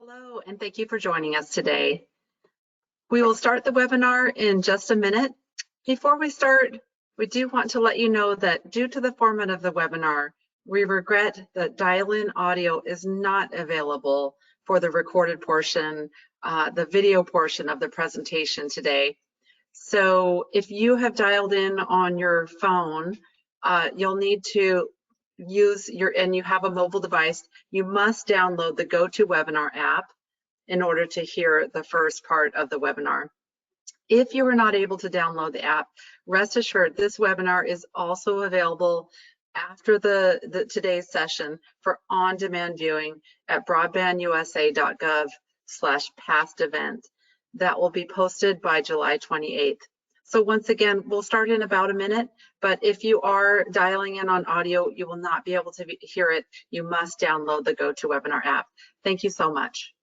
Hello, and thank you for joining us today. We will start the webinar in just a minute. Before we start, we do want to let you know that due to the format of the webinar, we regret that dial-in audio is not available for the recorded portion, the video portion of the presentation today. So if you have dialed in on your phone, you'll need to use and you have a mobile device, you must download the GoToWebinar app in order to hear the first part of the webinar. If you are not able to download the app, rest assured this webinar is also available after today's session for on-demand viewing at broadbandusa.gov/past event. That will be posted by July 28th. So once again, we'll start in about a minute, but if you are dialing in on audio, you will not be able to hear it. You must download the GoToWebinar app. Thank you so much.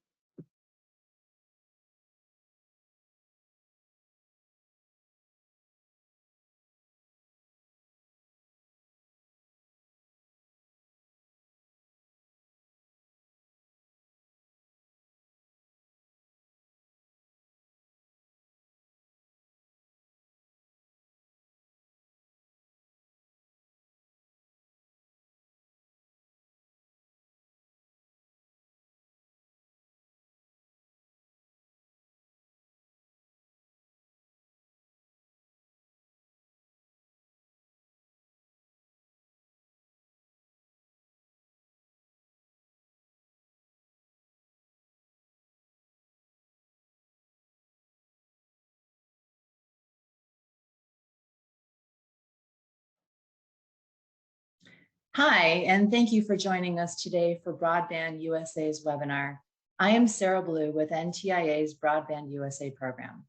Hi, and thank you for joining us today for Broadband USA's webinar. I am Sarah Blue with NTIA's Broadband USA program.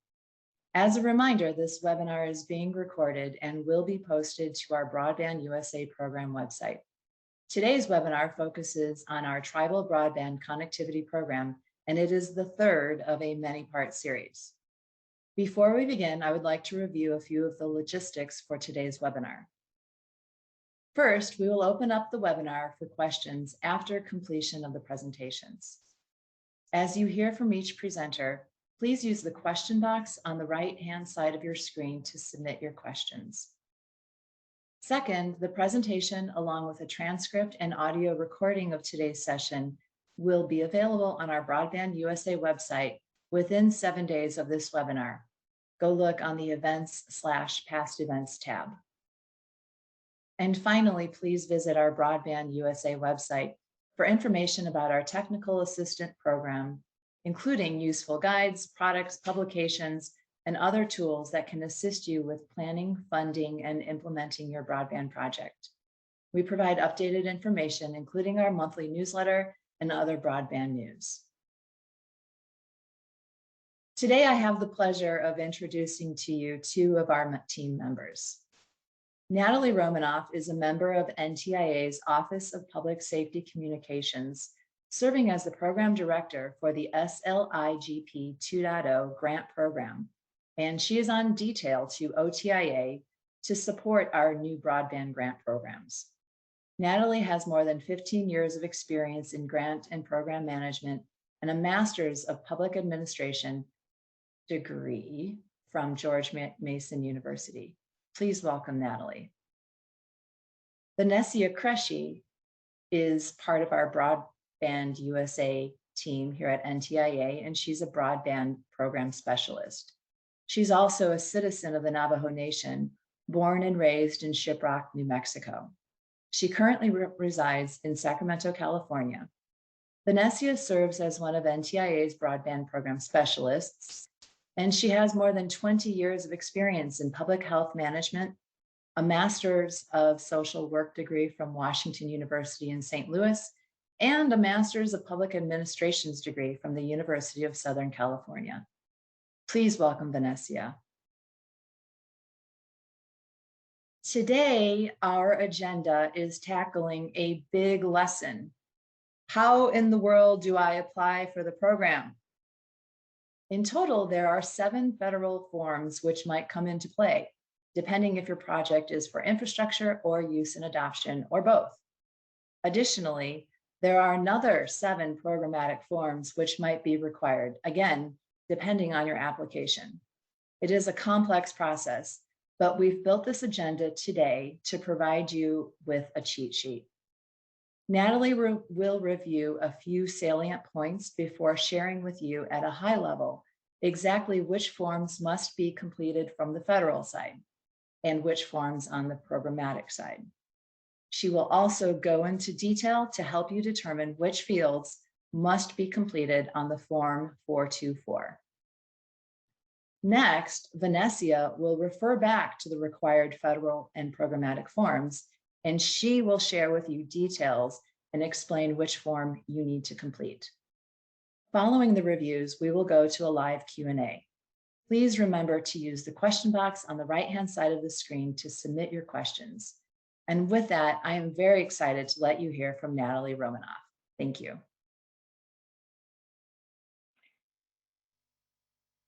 As a reminder, this webinar is being recorded and will be posted to our Broadband USA program website. Today's webinar focuses on our Tribal Broadband Connectivity Program, and it is the third of a many-part series. Before we begin, I would like to review a few of the logistics for today's webinar. First, we will open up the webinar for questions after completion of the presentations. As you hear from each presenter, please use the question box on the right-hand side of your screen to submit your questions. Second, the presentation, along with a transcript and audio recording of today's session, will be available on our Broadband USA website within 7 days of this webinar. Go look on the Events/Past Events tab. And finally, please visit our Broadband USA website for information about our technical assistant program, including useful guides, products, publications, and other tools that can assist you with planning, funding, and implementing your broadband project. We provide updated information, including our monthly newsletter and other broadband news. Today, I have the pleasure of introducing to you two of our team members. Natalie Romanoff is a member of NTIA's Office of Public Safety Communications, serving as the Program Director for the SLIGP 2.0 grant program, and she is on detail to OTIA to support our new broadband grant programs. Natalie has more than 15 years of experience in grant and program management and a Master's of Public Administration degree from George Mason University. Please welcome Natalie. Vanessa Cresci is part of our Broadband USA team here at NTIA, and she's a broadband program specialist. She's also a citizen of the Navajo Nation, born and raised in Shiprock, New Mexico. She currently resides in Sacramento, California. Vanessa serves as one of NTIA's broadband program specialists, and she has more than 20 years of experience in public health management, a Master's of Social Work degree from Washington University in St. Louis, and a Master's of Public Administration's degree from the University of Southern California. Please welcome Vanessa. Today, our agenda is tackling a big lesson. How in the world do I apply for the program? In total, there are 7 federal forms which might come into play, depending if your project is for infrastructure or use and adoption or both. Additionally, There are another 7 programmatic forms which might be required, again, depending on your application. It is a complex process, but we've built this agenda today to provide you with a cheat sheet. Natalie will review a few salient points before sharing with you at a high level exactly which forms must be completed from the federal side and which forms on the programmatic side. She will also go into detail to help you determine which fields must be completed on the Form 424. Next, Vanessa will refer back to the required federal and programmatic forms, and she will share with you details and explain which form you need to complete. Following the reviews, we will go to a live Q&A. Please remember to use the question box on the right-hand side of the screen to submit your questions. And with that, I am very excited to let you hear from Natalie Romanoff. Thank you.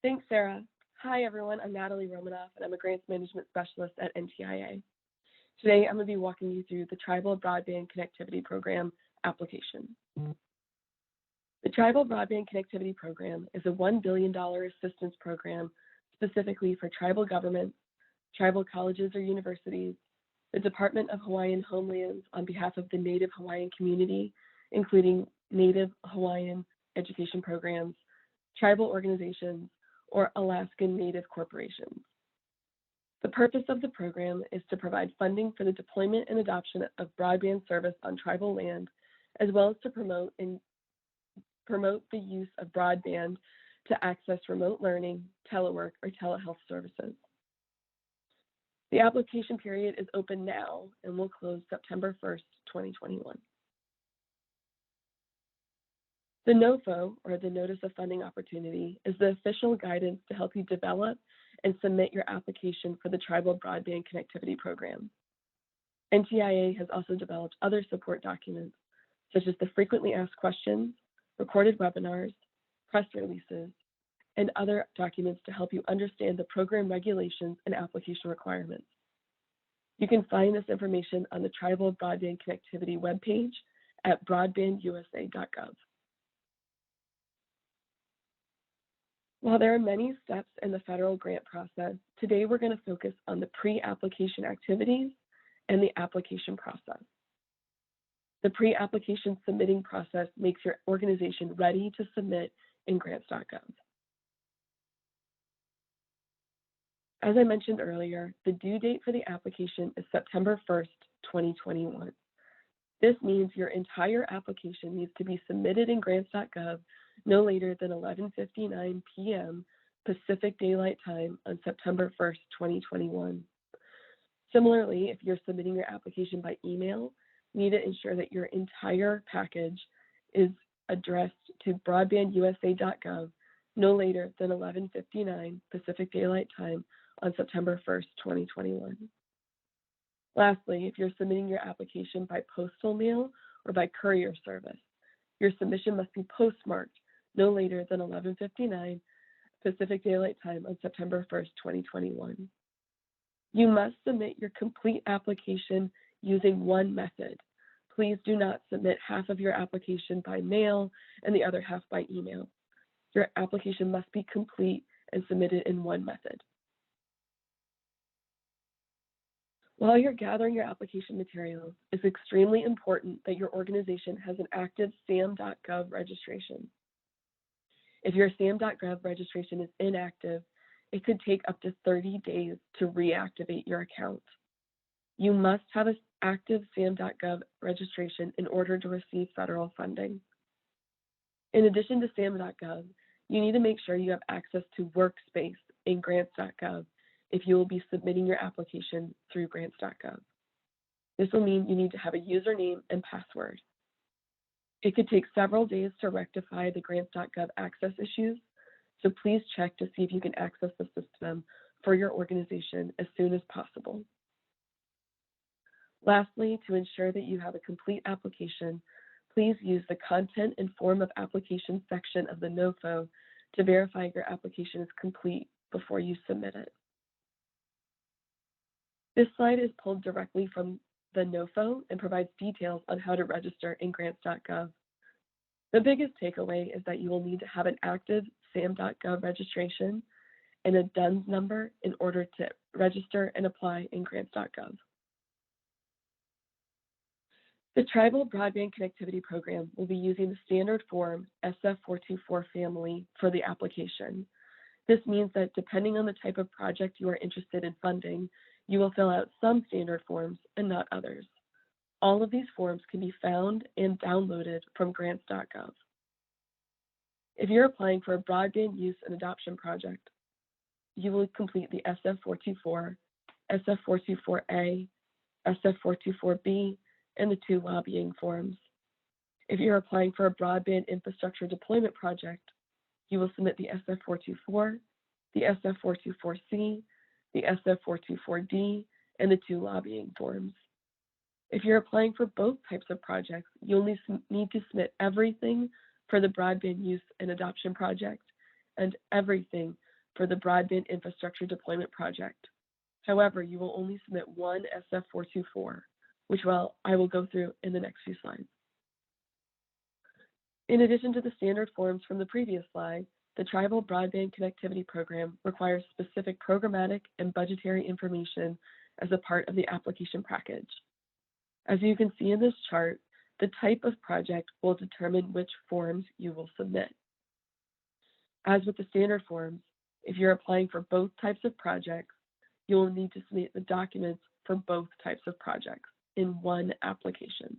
Thanks, Sarah. Hi, everyone. I'm Natalie Romanoff, and I'm a Grants Management Specialist at NTIA. Today, I'm going to be walking you through the Tribal Broadband Connectivity Program application. The Tribal Broadband Connectivity Program is a $1 billion assistance program specifically for tribal governments, tribal colleges or universities, the Department of Hawaiian Homelands on behalf of the Native Hawaiian community, including Native Hawaiian education programs, tribal organizations, or Alaskan Native corporations. The purpose of the program is to provide funding for the deployment and adoption of broadband service on tribal land, as well as to promote the use of broadband to access remote learning, telework, or telehealth services. The application period is open now and will close September 1st, 2021. The NOFO, or the Notice of Funding Opportunity, is the official guidance to help you develop and submit your application for the Tribal Broadband Connectivity Program. NTIA has also developed other support documents, such as the frequently asked questions, recorded webinars, press releases, and other documents to help you understand the program regulations and application requirements. You can find this information on the Tribal Broadband Connectivity webpage at broadbandusa.gov. While there are many steps in the federal grant process, today we're going to focus on the pre-application activities and the application process. The pre-application submitting process makes your organization ready to submit in grants.gov. As I mentioned earlier, the due date for the application is September 1st, 2021. This means your entire application needs to be submitted in grants.gov no later than 11:59 p.m. Pacific Daylight Time on September 1st, 2021. Similarly, if you're submitting your application by email, you need to ensure that your entire package is addressed to broadbandusa.gov no later than 11:59 Pacific Daylight Time on September 1st, 2021. Lastly, if you're submitting your application by postal mail or by courier service, your submission must be postmarked no later than 11:59 Pacific Daylight Time on September 1st, 2021. You must submit your complete application using one method. Please do not submit half of your application by mail and the other half by email. Your application must be complete and submitted in one method. While you're gathering your application materials, it's extremely important that your organization has an active SAM.gov registration. If your SAM.gov registration is inactive, it could take up to 30 days to reactivate your account. You must have an active SAM.gov registration in order to receive federal funding. In addition to SAM.gov, you need to make sure you have access to Workspace in grants.gov if you will be submitting your application through grants.gov. This will mean you need to have a username and password. It could take several days to rectify the grants.gov access issues, so please check to see if you can access the system for your organization as soon as possible. Lastly, to ensure that you have a complete application, please use the Content and Form of Application section of the NOFO to verify your application is complete before you submit it. This slide is pulled directly from the NOFO and provides details on how to register in grants.gov. The biggest takeaway is that you will need to have an active SAM.gov registration and a DUNS number in order to register and apply in grants.gov. The Tribal Broadband Connectivity Program will be using the standard form SF424 family for the application. This means that depending on the type of project you are interested in funding, you will fill out some standard forms and not others. All of these forms can be found and downloaded from grants.gov. If you're applying for a broadband use and adoption project, you will complete the SF424, SF424A, SF424B, and the 2 lobbying forms. If you're applying for a broadband infrastructure deployment project, you will submit the SF424, the SF424C, the SF424D, and the 2 lobbying forms. If you're applying for both types of projects, you'll need to submit everything for the broadband use and adoption project and everything for the broadband infrastructure deployment project. However, you will only submit one SF424, which I will go through in the next few slides. In addition to the standard forms from the previous slide, the Tribal Broadband Connectivity Program requires specific programmatic and budgetary information as a part of the application package. As you can see in this chart, the type of project will determine which forms you will submit. As with the standard forms, if you're applying for both types of projects, you will need to submit the documents for both types of projects in one application.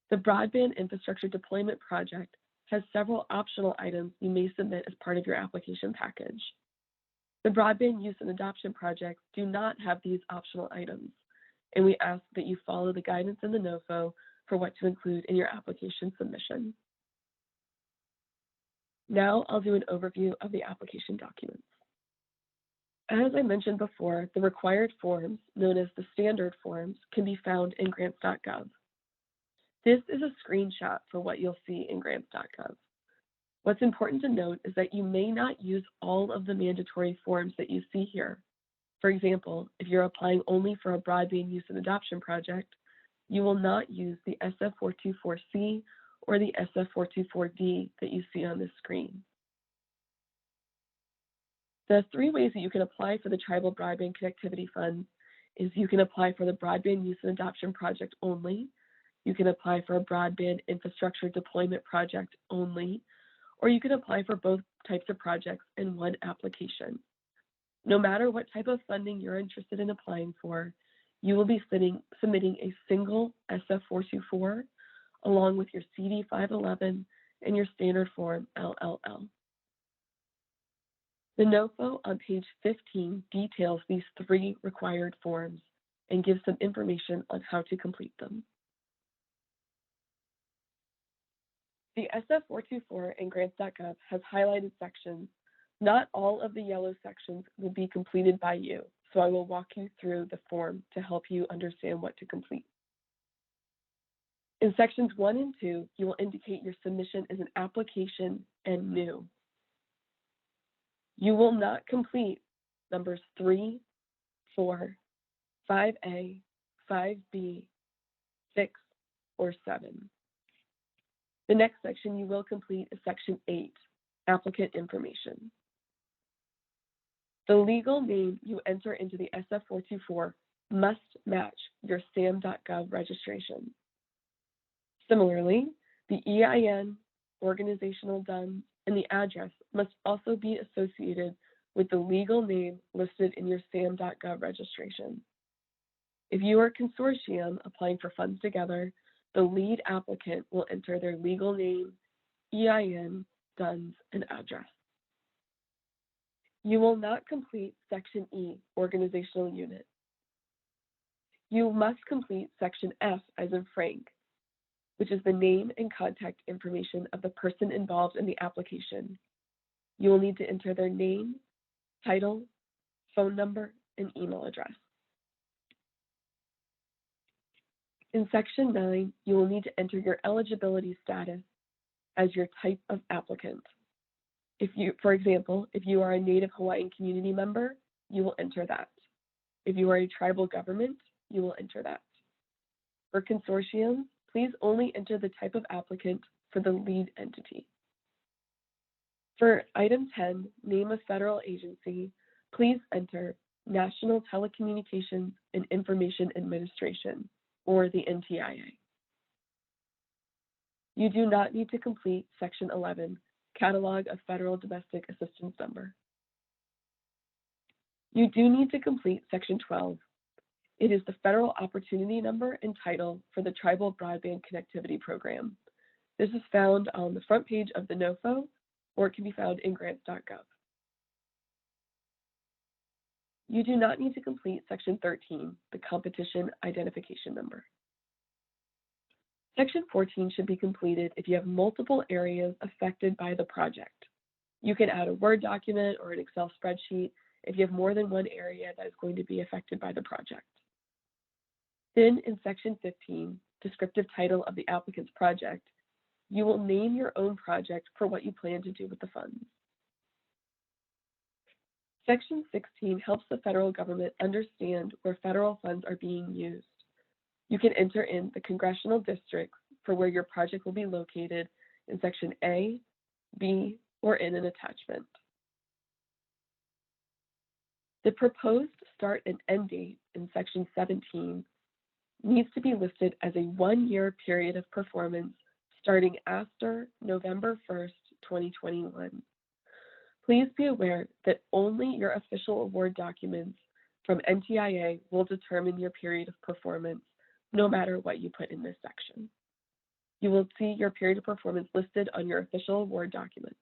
The Broadband Infrastructure Deployment Project has several optional items you may submit as part of your application package. The Broadband Use and Adoption projects do not have these optional items, and we ask that you follow the guidance in the NOFO for what to include in your application submission. Now I'll do an overview of the application documents. As I mentioned before, the required forms, known as the standard forms, can be found in grants.gov. This is a screenshot for what you'll see in grants.gov. What's important to note is that you may not use all of the mandatory forms that you see here. For example, if you're applying only for a broadband use and adoption project, you will not use the SF424C or the SF424D that you see on this screen. The 3 ways that you can apply for the Tribal Broadband Connectivity Fund is you can apply for the Broadband Use and Adoption Project only, you can apply for a Broadband Infrastructure Deployment Project only, or you can apply for both types of projects in one application. No matter what type of funding you're interested in applying for, you will be submitting a single SF424 along with your CD 511 and your standard form LLL. The NOFO on page 15 details these 3 required forms and gives some information on how to complete them. The SF424 in grants.gov has highlighted sections. Not all of the yellow sections will be completed by you, so I will walk you through the form to help you understand what to complete. In sections 1 and 2, you will indicate your submission as an application and new. You will not complete numbers 3, 4, 5A, 5B, 6, or 7. The next section you will complete is section 8, applicant information. The legal name you enter into the SF424 must match your SAM.gov registration. Similarly, the EIN, organizational DUNS, and the address must also be associated with the legal name listed in your SAM.gov registration. If you are a consortium applying for funds together, the lead applicant will enter their legal name, EIN, DUNS, and address. You will not complete Section E, organizational unit. You must complete Section F, as in Frank, which is the name and contact information of the person involved in the application. You will need to enter their name, title, phone number, and email address. In Section 9, you will need to enter your eligibility status as your type of applicant. For example, if you are a Native Hawaiian community member, you will enter that. If you are a tribal government, you will enter that. For consortiums, please only enter the type of applicant for the lead entity. For item 10, name of federal agency, please enter National Telecommunications and Information Administration, or the NTIA. You do not need to complete Section 11, Catalog of Federal Domestic Assistance Number. You do need to complete Section 12. It is the federal opportunity number and title for the Tribal Broadband Connectivity Program. This is found on the front page of the NOFO, or it can be found in grants.gov. You do not need to complete Section 13, the competition identification number. Section 14 should be completed if you have multiple areas affected by the project. You can add a Word document or an Excel spreadsheet if you have more than one area that is going to be affected by the project. Then in Section 15, descriptive title of the applicant's project, you will name your own project for what you plan to do with the funds. Section 16 helps the federal government understand where federal funds are being used. You can enter in the congressional districts for where your project will be located in Section A, B, or in an attachment. The proposed start and end date in Section 17 needs to be listed as a one-year period of performance starting after November 1st, 2021. Please be aware that only your official award documents from NTIA will determine your period of performance, no matter what you put in this section. You will see your period of performance listed on your official award document.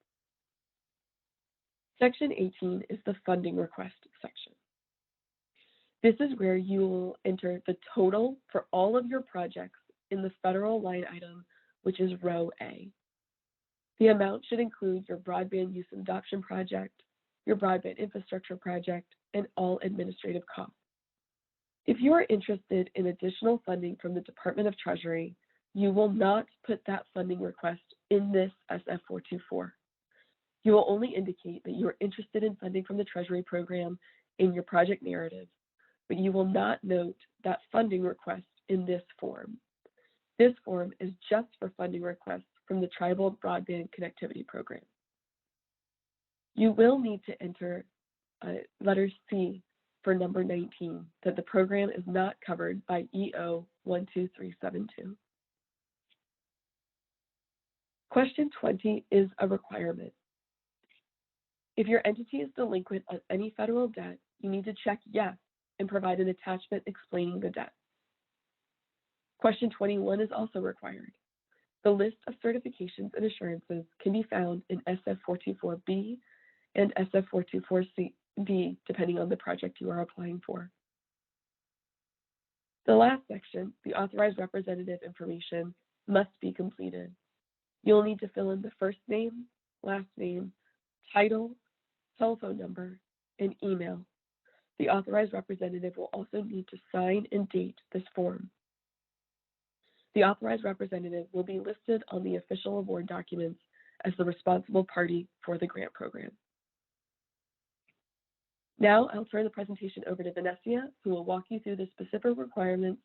Section 18 is the funding request section. This is where you will enter the total for all of your projects in the federal line item, which is row A. The amount should include your broadband use and adoption project, your broadband infrastructure project, and all administrative costs. If you are interested in additional funding from the Department of Treasury, you will not put that funding request in this SF424. You will only indicate that you are interested in funding from the Treasury program in your project narrative, but you will not note that funding request in this form. This form is just for funding requests from the Tribal Broadband Connectivity Program. You will need to enter letter C for number 19, that the program is not covered by EO 12372. Question 20 is a requirement. If your entity is delinquent on any federal debt, you need to check yes and provide an attachment explaining the debt. Question 21 is also required. The list of certifications and assurances can be found in SF424B and SF424D, depending on the project you are applying for. The last section, the authorized representative information, must be completed. You'll need to fill in the first name, last name, title, telephone number, and email. The authorized representative will also need to sign and date this form. The authorized representative will be listed on the official award documents as the responsible party for the grant program. Now I'll turn the presentation over to Vanessa, who will walk you through the specific requirements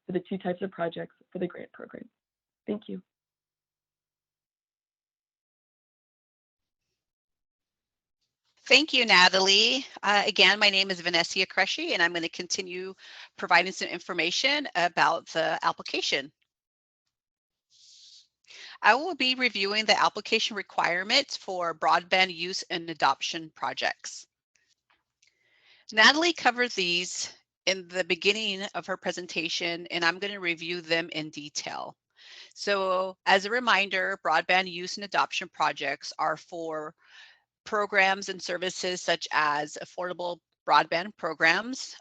for the two types of projects for the grant program. Thank you. Thank you, Natalie. Again, my name is Vanessa Cresci, and I'm going to continue providing some information about the application. I will be reviewing the application requirements for broadband use and adoption projects. Natalie covered these in the beginning of her presentation, and I'm going to review them in detail. So as a reminder, broadband use and adoption projects are for programs and services such as affordable broadband programs,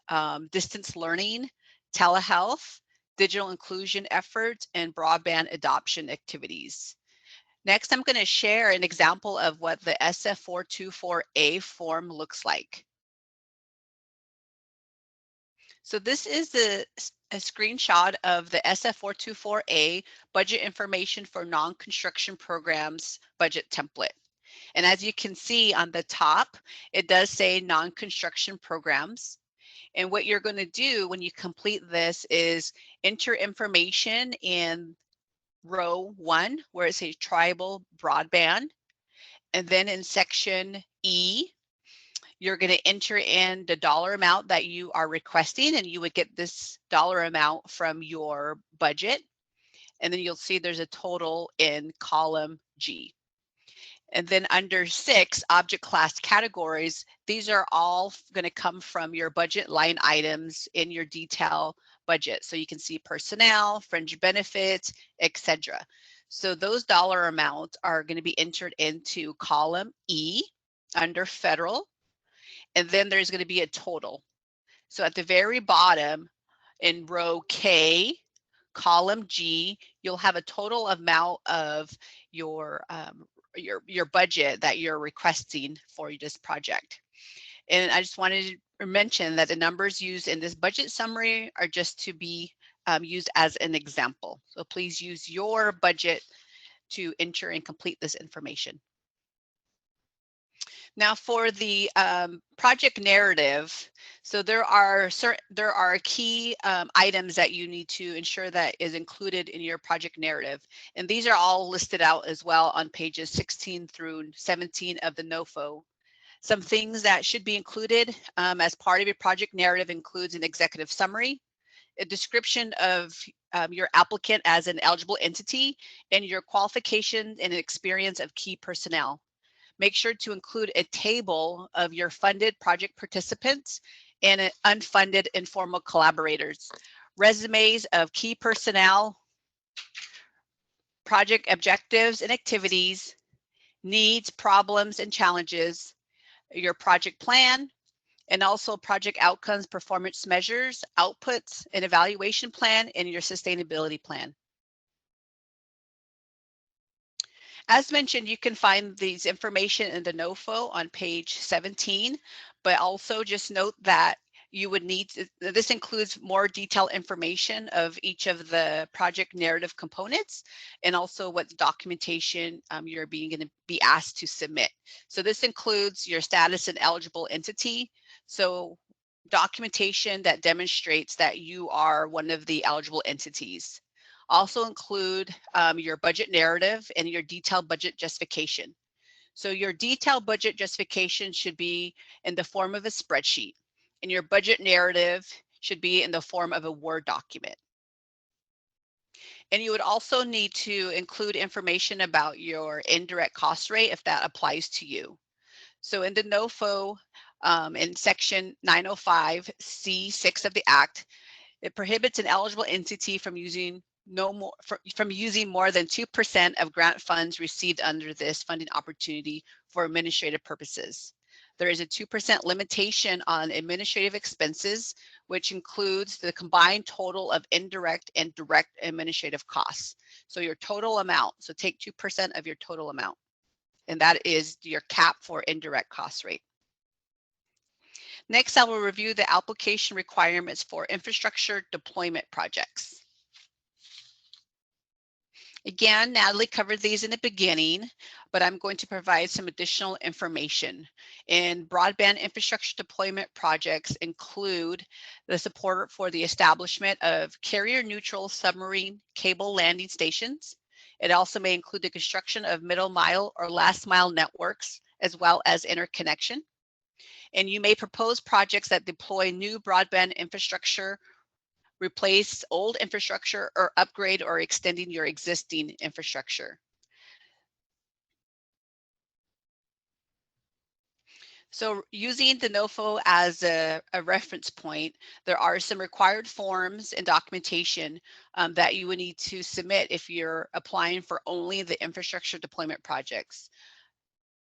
distance learning, telehealth, digital inclusion efforts, and broadband adoption activities. Next, I'm going to share an example of what the SF424A form looks like. So this is a screenshot of the SF424A budget information for non-construction programs budget template. And as you can see on the top, it does say non-construction programs. And what you're going to do when you complete this is enter information in row 1 where it says Tribal Broadband. And then in section E, you're going to enter in the dollar amount that you are requesting, and you would get this dollar amount from your budget. And then you'll see there's a total in column G. And then under 6, object class categories, these are all going to come from your budget line items in your detail budget. So you can see personnel, fringe benefits, etc. So those dollar amounts are going to be entered into column E under federal. And then there's going to be a total. So at the very bottom in row K, column G, you'll have a total amount of your budget that you're requesting for this project. And I just wanted to mention that the numbers used in this budget summary are just to be used as an example. So please use your budget to enter and complete this information. Now for the project narrative, so there are key items that you need to ensure that is included in your project narrative. And these are all listed out as well on pages 16 through 17 of the NOFO. Some things that should be included as part of your project narrative includes an executive summary, a description of your applicant as an eligible entity, and your qualifications and experience of key personnel. Make sure to include a table of your funded project participants and unfunded informal collaborators, resumes of key personnel, project objectives and activities, needs, problems, and challenges, your project plan, and also project outcomes, performance measures, outputs, an evaluation plan, and your sustainability plan. As mentioned, you can find these information in the NOFO on page 17, but also just note that you would need to, this includes more detailed information of each of the project narrative components and also what documentation you're going to be asked to submit. So this includes your status and eligible entity. So documentation that demonstrates that you are one of the eligible entities. Also include your budget narrative and your detailed budget justification. So your detailed budget justification should be in the form of a spreadsheet, and your budget narrative should be in the form of a Word document. And you would also need to include information about your indirect cost rate if that applies to you. So in the NOFO, in section 905 C6 of the Act, it prohibits an eligible entity from using more than 2% of grant funds received under this funding opportunity for administrative purposes. There is a 2% limitation on administrative expenses, which includes the combined total of indirect and direct administrative costs. So your total amount, so take 2% of your total amount, and that is your cap for indirect cost rate. Next, I will review the application requirements for infrastructure deployment projects. Again, Natalie covered these in the beginning, but I'm going to provide some additional information. And broadband infrastructure deployment projects include the support for the establishment of carrier-neutral submarine cable landing stations. It also may include the construction of middle mile or last mile networks, as well as interconnection. And you may propose projects that deploy new broadband infrastructure, replace old infrastructure, or upgrade or extending your existing infrastructure. So using the NOFO as a reference point, there are some required forms and documentation that you would need to submit if you're applying for only the infrastructure deployment projects.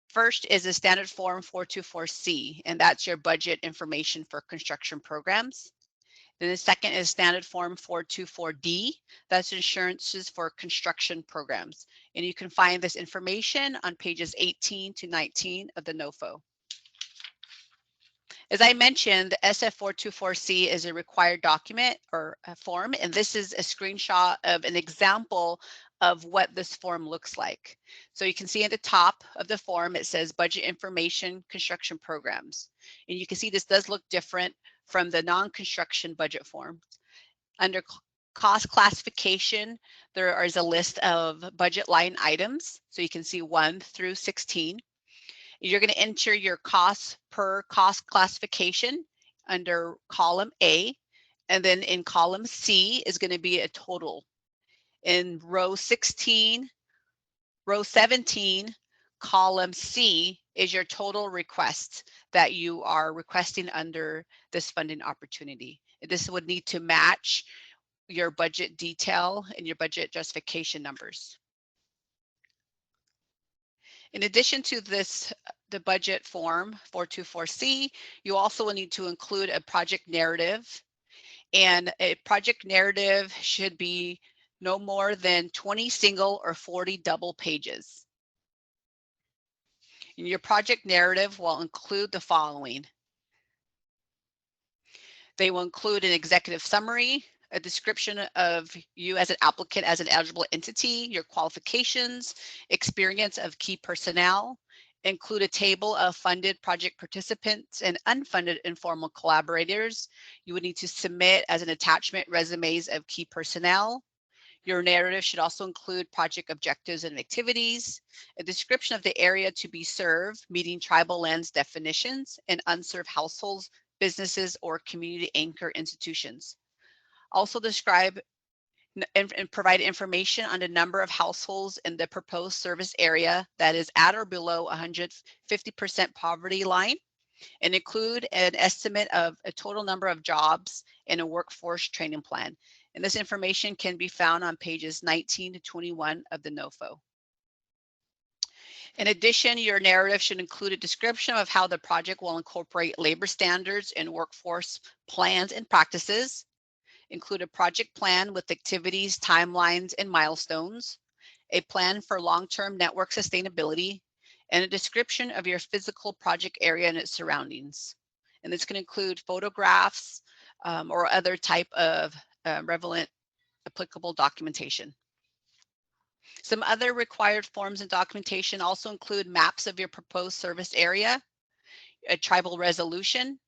First is a standard form 424C, and that's your budget information for construction programs. Then the second is standard form 424D, that's insurances for construction programs. And you can find this information on pages 18 to 19 of the NOFO. As I mentioned, the SF424C is a required document or a form, and this is a screenshot of an example of what this form looks like. So you can see at the top of the form, it says budget information construction programs. And you can see this does look different from the non-construction budget form. Under cost classification, there is a list of budget line items. So you can see 1 through 16. You're going to enter your costs per cost classification under column A, and then in column C is going to be a total. In row 16, row 17, column C is your total request that you are requesting under this funding opportunity. This would need to match your budget detail and your budget justification numbers. In addition to this, the budget form 424C, you also will need to include a project narrative. And a project narrative should be no more than 20 single or 40 double pages. And your project narrative will include the following. They will include an executive summary, a description of you as an applicant as an eligible entity, your qualifications, experience of key personnel, include a table of funded project participants and unfunded informal collaborators. You would need to submit as an attachment resumes of key personnel. Your narrative should also include project objectives and activities, a description of the area to be served, meeting tribal lands definitions, and unserved households, businesses, or community anchor institutions. Also describe and provide information on the number of households in the proposed service area that is at or below 150% poverty line, and include an estimate of a total number of jobs and a workforce training plan. And this information can be found on pages 19 to 21 of the NOFO. In addition, your narrative should include a description of how the project will incorporate labor standards and workforce plans and practices, include a project plan with activities, timelines, and milestones, a plan for long-term network sustainability, and a description of your physical project area and its surroundings. And this can include photographs or other type of relevant applicable documentation. Some other required forms and documentation also include maps of your proposed service area, a tribal resolution,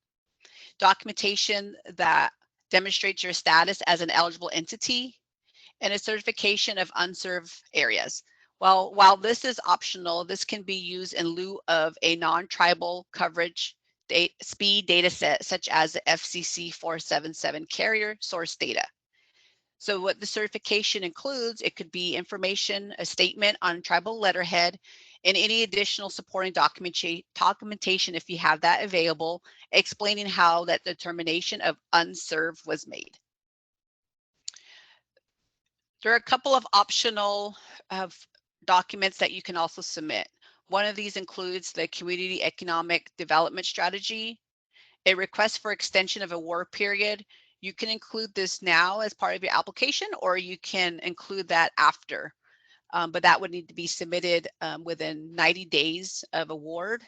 documentation that demonstrates your status as an eligible entity, and a certification of unserved areas. Well, while this is optional, this can be used in lieu of a non-tribal coverage speed data set, such as the FCC 477 carrier source data. So what the certification includes, it could be information, a statement on tribal letterhead, and any additional supporting documentation if you have that available, explaining how that determination of unserved was made. There are a couple of optional documents that you can also submit. One of these includes the Community Economic Development Strategy, a request for extension of award period. You can include this now as part of your application, or you can include that after. But that would need to be submitted within 90 days of award.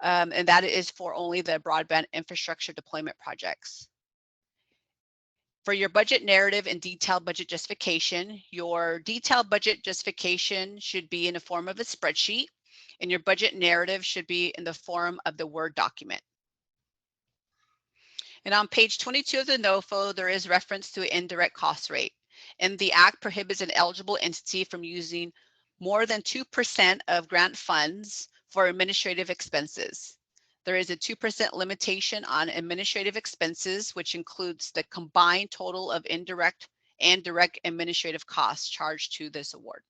And that is for only the broadband infrastructure deployment projects. For your budget narrative and detailed budget justification, your detailed budget justification should be in the form of a spreadsheet, and your budget narrative should be in the form of the Word document. And on page 22 of the NOFO, there is reference to indirect cost rate. And the Act prohibits an eligible entity from using more than 2% of grant funds for administrative expenses. There is a 2% limitation on administrative expenses, which includes the combined total of indirect and direct administrative costs charged to this award.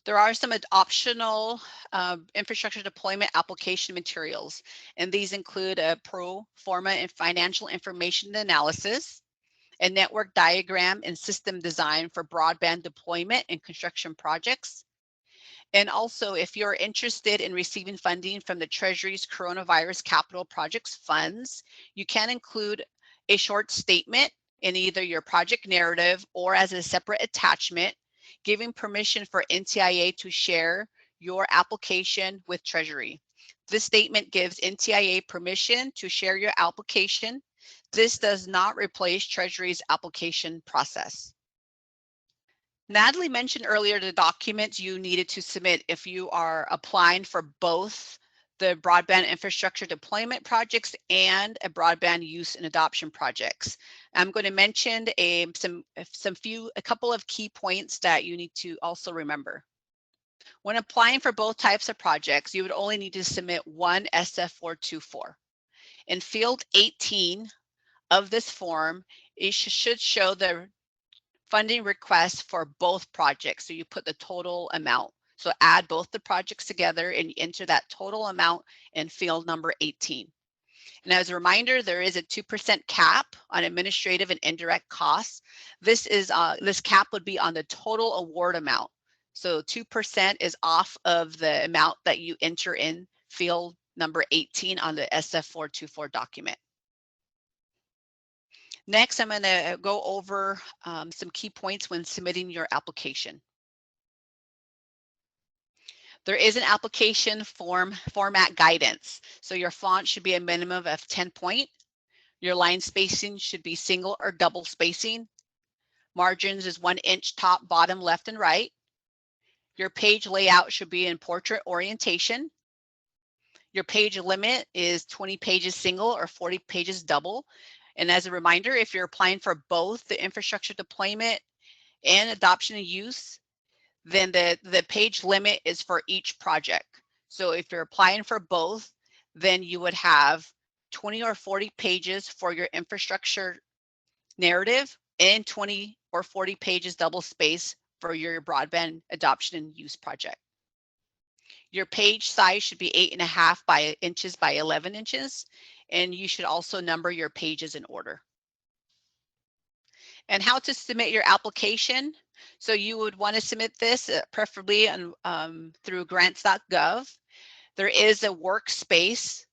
There are some optional infrastructure deployment application materials, and these include a pro forma and financial information analysis, a network diagram and system design for broadband deployment and construction projects. And also, if you're interested in receiving funding from the Treasury's Coronavirus Capital Projects funds, you can include a short statement in either your project narrative or as a separate attachment, giving permission for NTIA to share your application with Treasury. This statement gives NTIA permission to share your application. This does not replace Treasury's application process. Natalie mentioned earlier the documents you needed to submit if you are applying for both the broadband infrastructure deployment projects and a broadband use and adoption projects. I'm going to mention a couple of key points that you need to also remember. When applying for both types of projects, you would only need to submit one SF424. In field 18 of this form, it should show the funding request for both projects. So you put the total amount. So add both the projects together and enter that total amount in field number 18. And as a reminder, there is a 2% cap on administrative and indirect costs. This cap would be on the total award amount. So 2% is off of the amount that you enter in field number 18 on the SF424 document. Next, I'm going to go over some key points when submitting your application. There is an application format guidance. So your font should be a minimum of 10 point. Your line spacing should be single or double spacing. Margins is 1 inch top, bottom, left, and right. Your page layout should be in portrait orientation. Your page limit is 20 pages single or 40 pages double. And as a reminder, if you're applying for both the infrastructure deployment and adoption and use, then the page limit is for each project. So if you're applying for both, then you would have 20 or 40 pages for your infrastructure narrative and 20 or 40 pages double space for your broadband adoption and use project. Your page size should be 8.5 inches by 11 inches, and you should also number your pages in order. And how to submit your application. So you would want to submit this preferably through grants.gov. There is a workspace.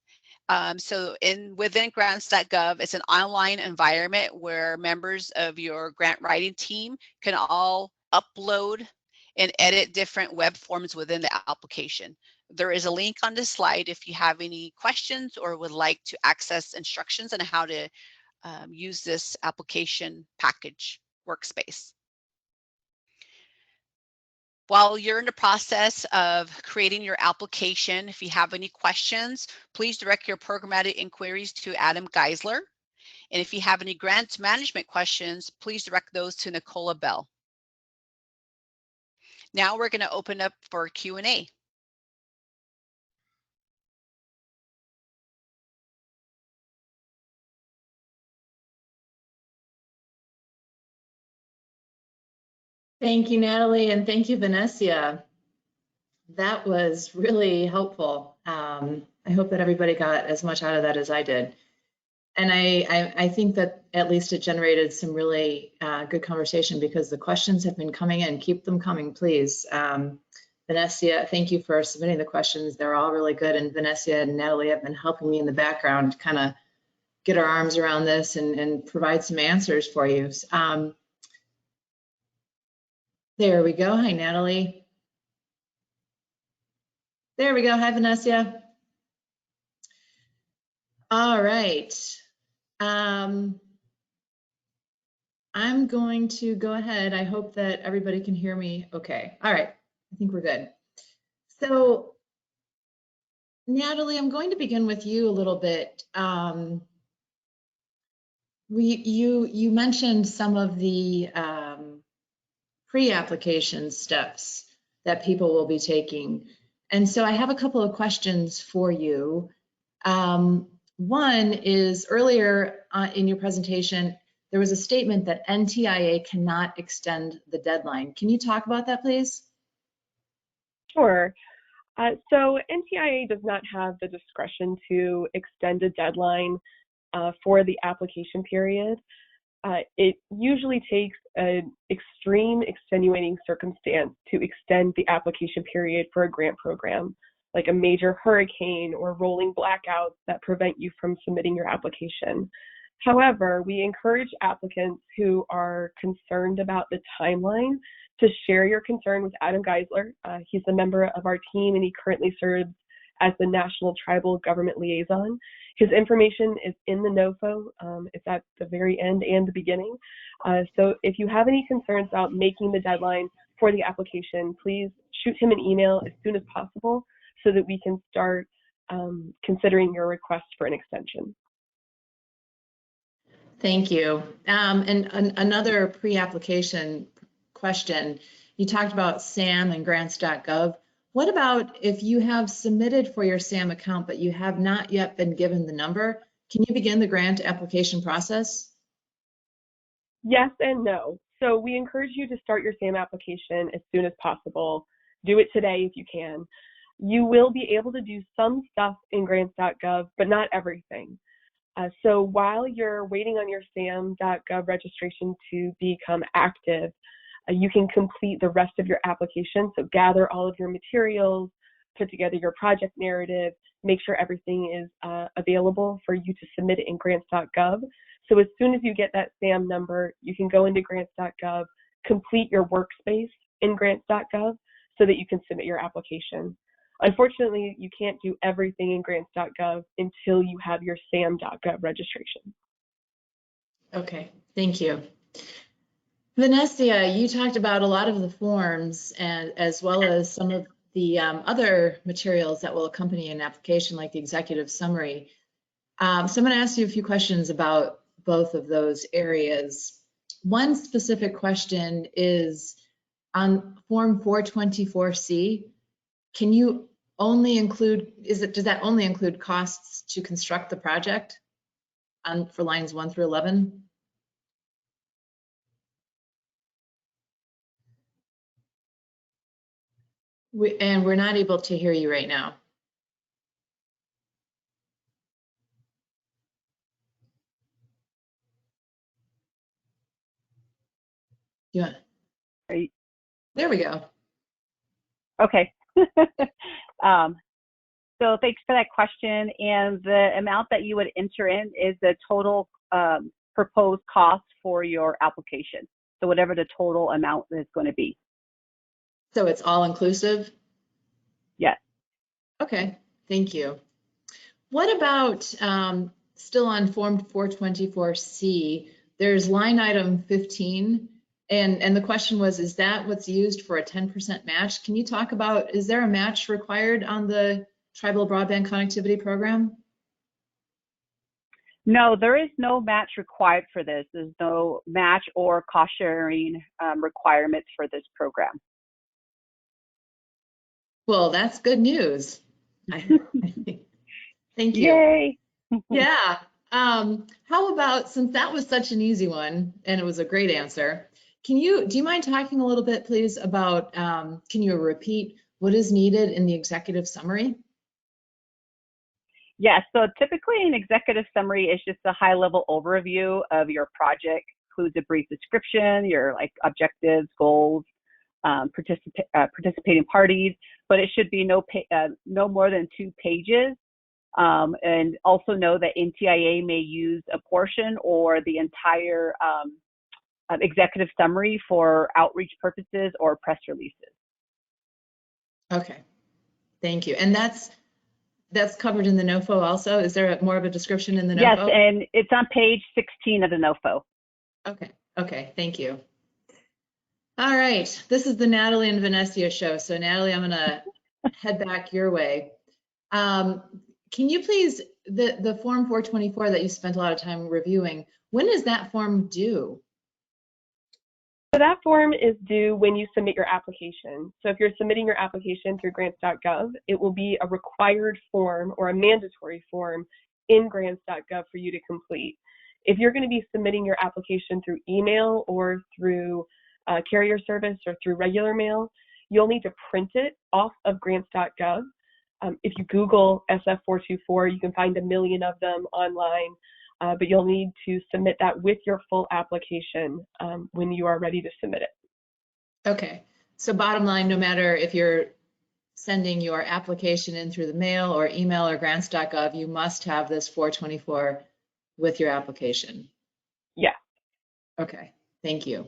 So within grants.gov, it's an online environment where members of your grant writing team can all upload and edit different web forms within the application. There is a link on this slide if you have any questions or would like to access instructions on how to use this application package workspace. While you're in the process of creating your application, if you have any questions, please direct your programmatic inquiries to Adam Geisler. And if you have any grants management questions, please direct those to Nicola Bell. Now we're going to open up for Q&A. Thank you, Natalie, and thank you, Vanessa. That was really helpful. I hope that everybody got as much out of that as I did. And I think that at least it generated some really good conversation because the questions have been coming in. Keep them coming, please. Vanessa, thank you for submitting the questions. They're all really good. And Vanessa and Natalie have been helping me in the background to kind of get our arms around this and provide some answers for you. There we go. Hi, Natalie. There we go. Hi, Vanessa. All right. I'm going to go ahead. I hope that everybody can hear me okay. All right. I think we're good. So, Natalie, I'm going to begin with you a little bit. You mentioned some of the pre-application steps that people will be taking. And so I have a couple of questions for you. One is earlier in your presentation, there was a statement that NTIA cannot extend the deadline. Can you talk about that, please? Sure. So NTIA does not have the discretion to extend a deadline for the application period. It usually takes an extreme extenuating circumstance to extend the application period for a grant program, like a major hurricane or rolling blackouts that prevent you from submitting your application. However, we encourage applicants who are concerned about the timeline to share your concern with Adam Geisler. He's a member of our team and he currently serves as the National Tribal Government Liaison. His information is in the NOFO. It's at the very end and the beginning. So if you have any concerns about making the deadline for the application, please shoot him an email as soon as possible so that we can start considering your request for an extension. Thank you. Another pre-application question. You talked about SAM and grants.gov. What about if you have submitted for your SAM account, but you have not yet been given the number? Can you begin the grant application process? Yes and no. So we encourage you to start your SAM application as soon as possible. Do it today if you can. You will be able to do some stuff in grants.gov, but not everything. So while you're waiting on your SAM.gov registration to become active, you can complete the rest of your application. So gather all of your materials, put together your project narrative, make sure everything is available for you to submit it in grants.gov. So as soon as you get that SAM number, you can go into grants.gov, complete your workspace in grants.gov so that you can submit your application. Unfortunately, you can't do everything in grants.gov until you have your SAM.gov registration. Okay, thank you. Vanessa, you talked about a lot of the forms and as well as some of the other materials that will accompany an application like the executive summary. So I'm going to ask you a few questions about both of those areas. One specific question is on Form 424C. Can you only include, does that only include costs to construct the project for lines 1 through 11? And we're not able to hear you right now. Yeah. Right. There we go. Okay. So thanks for that question. And the amount that you would enter in is the total proposed cost for your application. So whatever the total amount is going to be. So it's all inclusive? Yes. Okay, thank you. What about still on Form 424C, there's line item 15. And the question was, is that what's used for a 10% match? Can you talk about, is there a match required on the Tribal Broadband Connectivity Program? No, there is no match required for this. There's no match or cost sharing requirements for this program. Well, that's good news. Thank you. Yay! Yeah. How about, since that was such an easy one and it was a great answer, do you mind talking a little bit, please, about, can you repeat what is needed in the executive summary? Yes, so typically an executive summary is just a high-level overview of your project, includes a brief description, your objectives, goals, participating parties, but it should be no more than 2 pages. And also know that NTIA may use a portion or the entire executive summary for outreach purposes or press releases. Okay, thank you. And that's covered in the NOFO also? Is there more of a description in the NOFO? Yes, and it's on page 16 of the NOFO. Okay, thank you. All right, this is the Natalie and Vanessa show. So Natalie, I'm gonna head back your way. Can you please, the Form 424 that you spent a lot of time reviewing, when is that form due? So that form is due when you submit your application. So if you're submitting your application through grants.gov, it will be a required form or a mandatory form in grants.gov for you to complete. If you're going to be submitting your application through email or through carrier service or through regular mail, you'll need to print it off of grants.gov. If you Google SF424, you can find a million of them online. But you'll need to submit that with your full application when you are ready to submit it. Okay, so bottom line, no matter if you're sending your application in through the mail or email or grants.gov, you must have this 424 with your application. Yeah. Okay, thank you.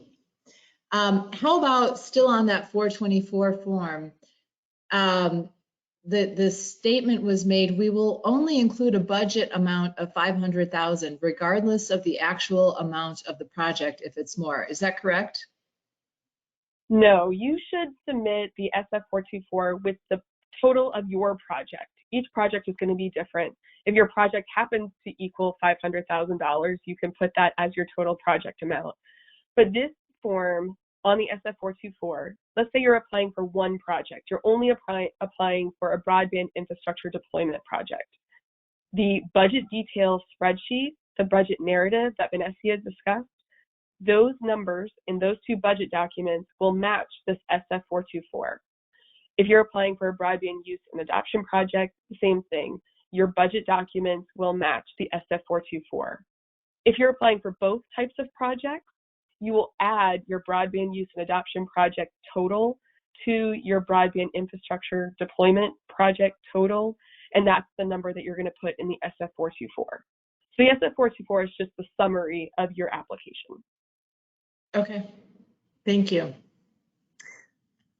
How about still on that 424 form? The statement was made, we will only include a budget amount of $500,000 regardless of the actual amount of the project if it's more. Is that correct? No, you should submit the SF424 with the total of your project. each project is going to be different. If your project happens to equal $500,000, you can put that as your total project amount. But this form on the SF424, let's say you're applying for one project. You're only applying for a broadband infrastructure deployment project. The budget details spreadsheet, the budget narrative that Vanessa discussed, those numbers in those two budget documents will match this SF424. If you're applying for a broadband use and adoption project, the same thing. Your budget documents will match the SF424. If you're applying for both types of projects, you will add your broadband use and adoption project total to your broadband infrastructure deployment project total, and that's the number that you're going to put in the SF424. So the SF424 is just the summary of your application. Okay, thank you.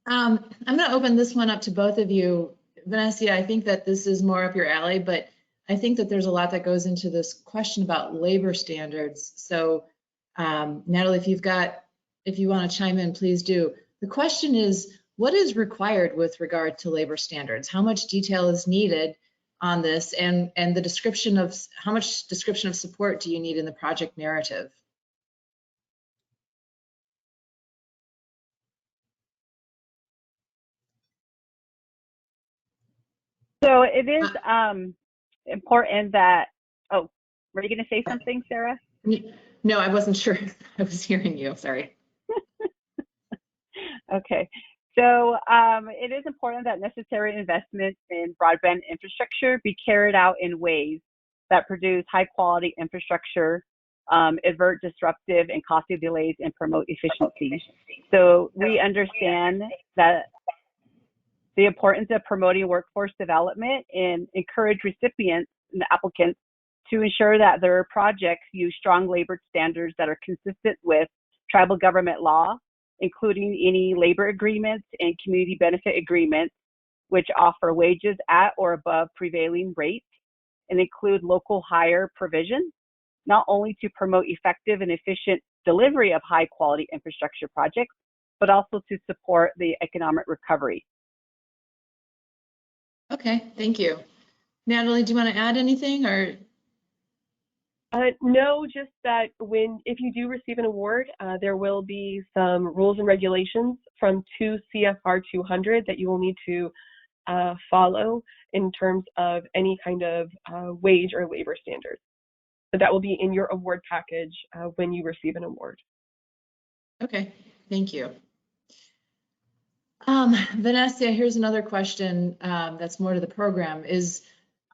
I'm going to open this one up to both of you. Vanessa, I think that this is more up your alley, but I think that there's a lot that goes into this question about labor standards. So Natalie, if you want to chime in, please do. The question is, what is required with regard to labor standards? How much detail is needed on this, and the description of how much description of support do you need in the project narrative? So it is important that, oh, were you going to say something, Sarah? No, I wasn't sure I was hearing you, sorry. Okay, so it is important that necessary investments in broadband infrastructure be carried out in ways that produce high quality infrastructure, avert disruptive and costly delays, and promote efficiency. So we understand that the importance of promoting workforce development and encourage recipients and applicants to ensure that their projects use strong labor standards that are consistent with tribal government law, including any labor agreements and community benefit agreements, which offer wages at or above prevailing rates and include local hire provisions, not only to promote effective and efficient delivery of high quality infrastructure projects, but also to support the economic recovery. Okay, thank you. Natalie, do you want to add anything, or? No, just that if you do receive an award, there will be some rules and regulations from 2 CFR 200 that you will need to follow in terms of any kind of wage or labor standards. So that will be in your award package when you receive an award. Okay, thank you. Vanessa, here's another question that's more to the program.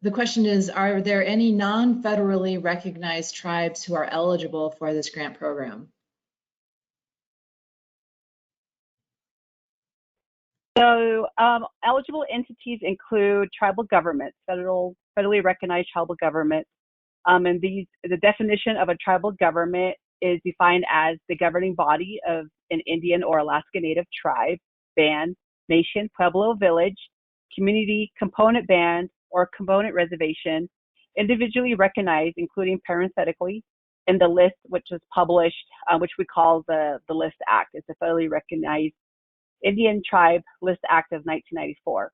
The question is, are there any non-federally recognized tribes who are eligible for this grant program? So eligible entities include tribal governments, federally recognized tribal governments. And the definition of a tribal government is defined as the governing body of an Indian or Alaska Native tribe, band, nation, pueblo, village, community, component band, or component reservation, individually recognized, including parenthetically, in the list which was published, which we call the List Act. It's a federally recognized Indian Tribe List Act of 1994.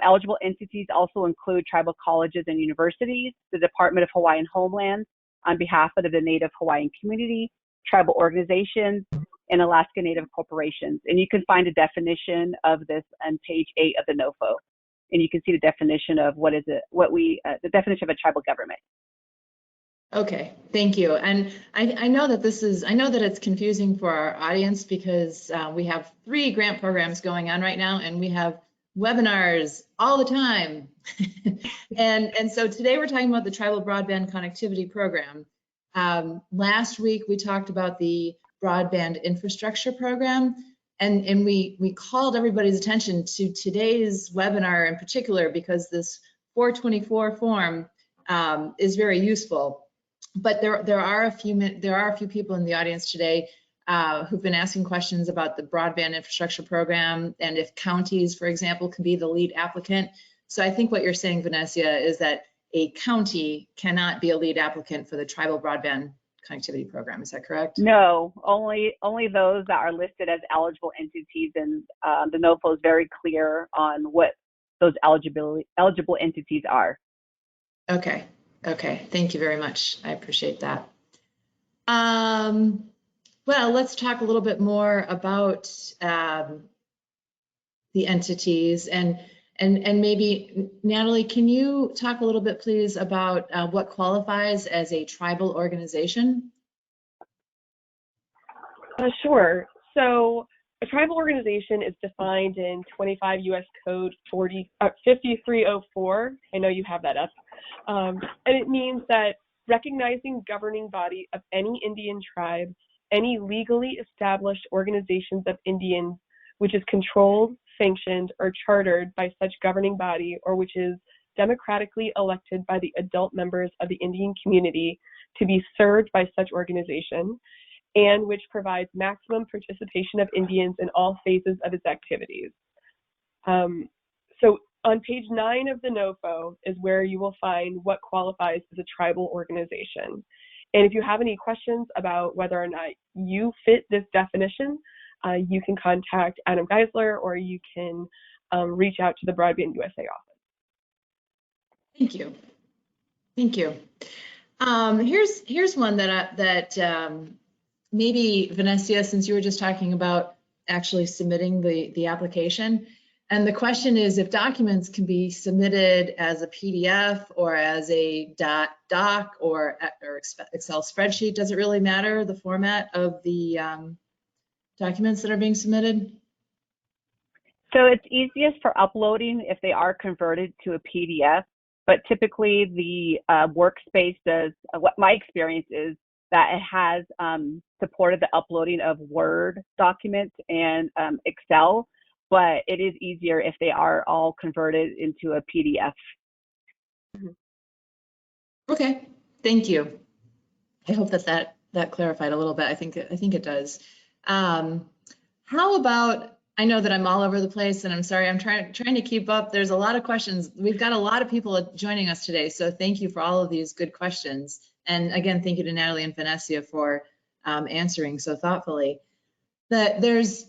Eligible entities also include tribal colleges and universities, the Department of Hawaiian Homeland on behalf of the Native Hawaiian community, tribal organizations, and Alaska Native corporations. And you can find a definition of this on page 8 of the NOFO. And you can see the definition of the definition of a tribal government. Okay, thank you. And I know that it's confusing for our audience because we have 3 grant programs going on right now, and we have webinars all the time. and so today we're talking about the Tribal Broadband Connectivity Program. Last week we talked about the Broadband Infrastructure Program, and we called everybody's attention to today's webinar in particular because this 424 form is very useful. But there are a few people in the audience today who've been asking questions about the Broadband Infrastructure Program and if counties, for example, can be the lead applicant. So I think what you're saying, Vanessa, is that a county cannot be a lead applicant for the Tribal Broadband Connectivity Program. Is that correct? No, only those that are listed as eligible entities, and the NOFO is very clear on what those eligible entities are. Okay. Okay. Thank you very much. I appreciate that. Well, let's talk a little bit more about the entities and maybe Natalie, can you talk a little bit, please, about what qualifies as a tribal organization? Sure. So a tribal organization is defined in 25 U.S. Code 5304. I know you have that up. And it means that recognizing governing body of any Indian tribe, any legally established organizations of Indians, which is controlled, sanctioned, or chartered by such governing body, or which is democratically elected by the adult members of the Indian community to be served by such organization, and which provides maximum participation of Indians in all phases of its activities. So on page 9 of the NOFO is where you will find what qualifies as a tribal organization. And if you have any questions about whether or not you fit this definition, you can contact Adam Geisler, or you can reach out to the Broadband USA office. Thank you. Thank you. Here's one that maybe Vanessa, since you were just talking about actually submitting the application, and the question is if documents can be submitted as a PDF or as a doc or Excel spreadsheet, does it really matter the format of the documents that are being submitted? So it's easiest for uploading if they are converted to a PDF, but typically the workspace does, what my experience is, that it has supported the uploading of Word documents and Excel, but it is easier if they are all converted into a PDF. Okay, thank you. I hope that clarified a little bit. I think it does. How about, I know that I'm all over the place and I'm sorry, I'm trying to keep up. There's a lot of questions. We've got a lot of people joining us today, so thank you for all of these good questions. And again, thank you to Natalie and Vanessa for answering so thoughtfully. That there's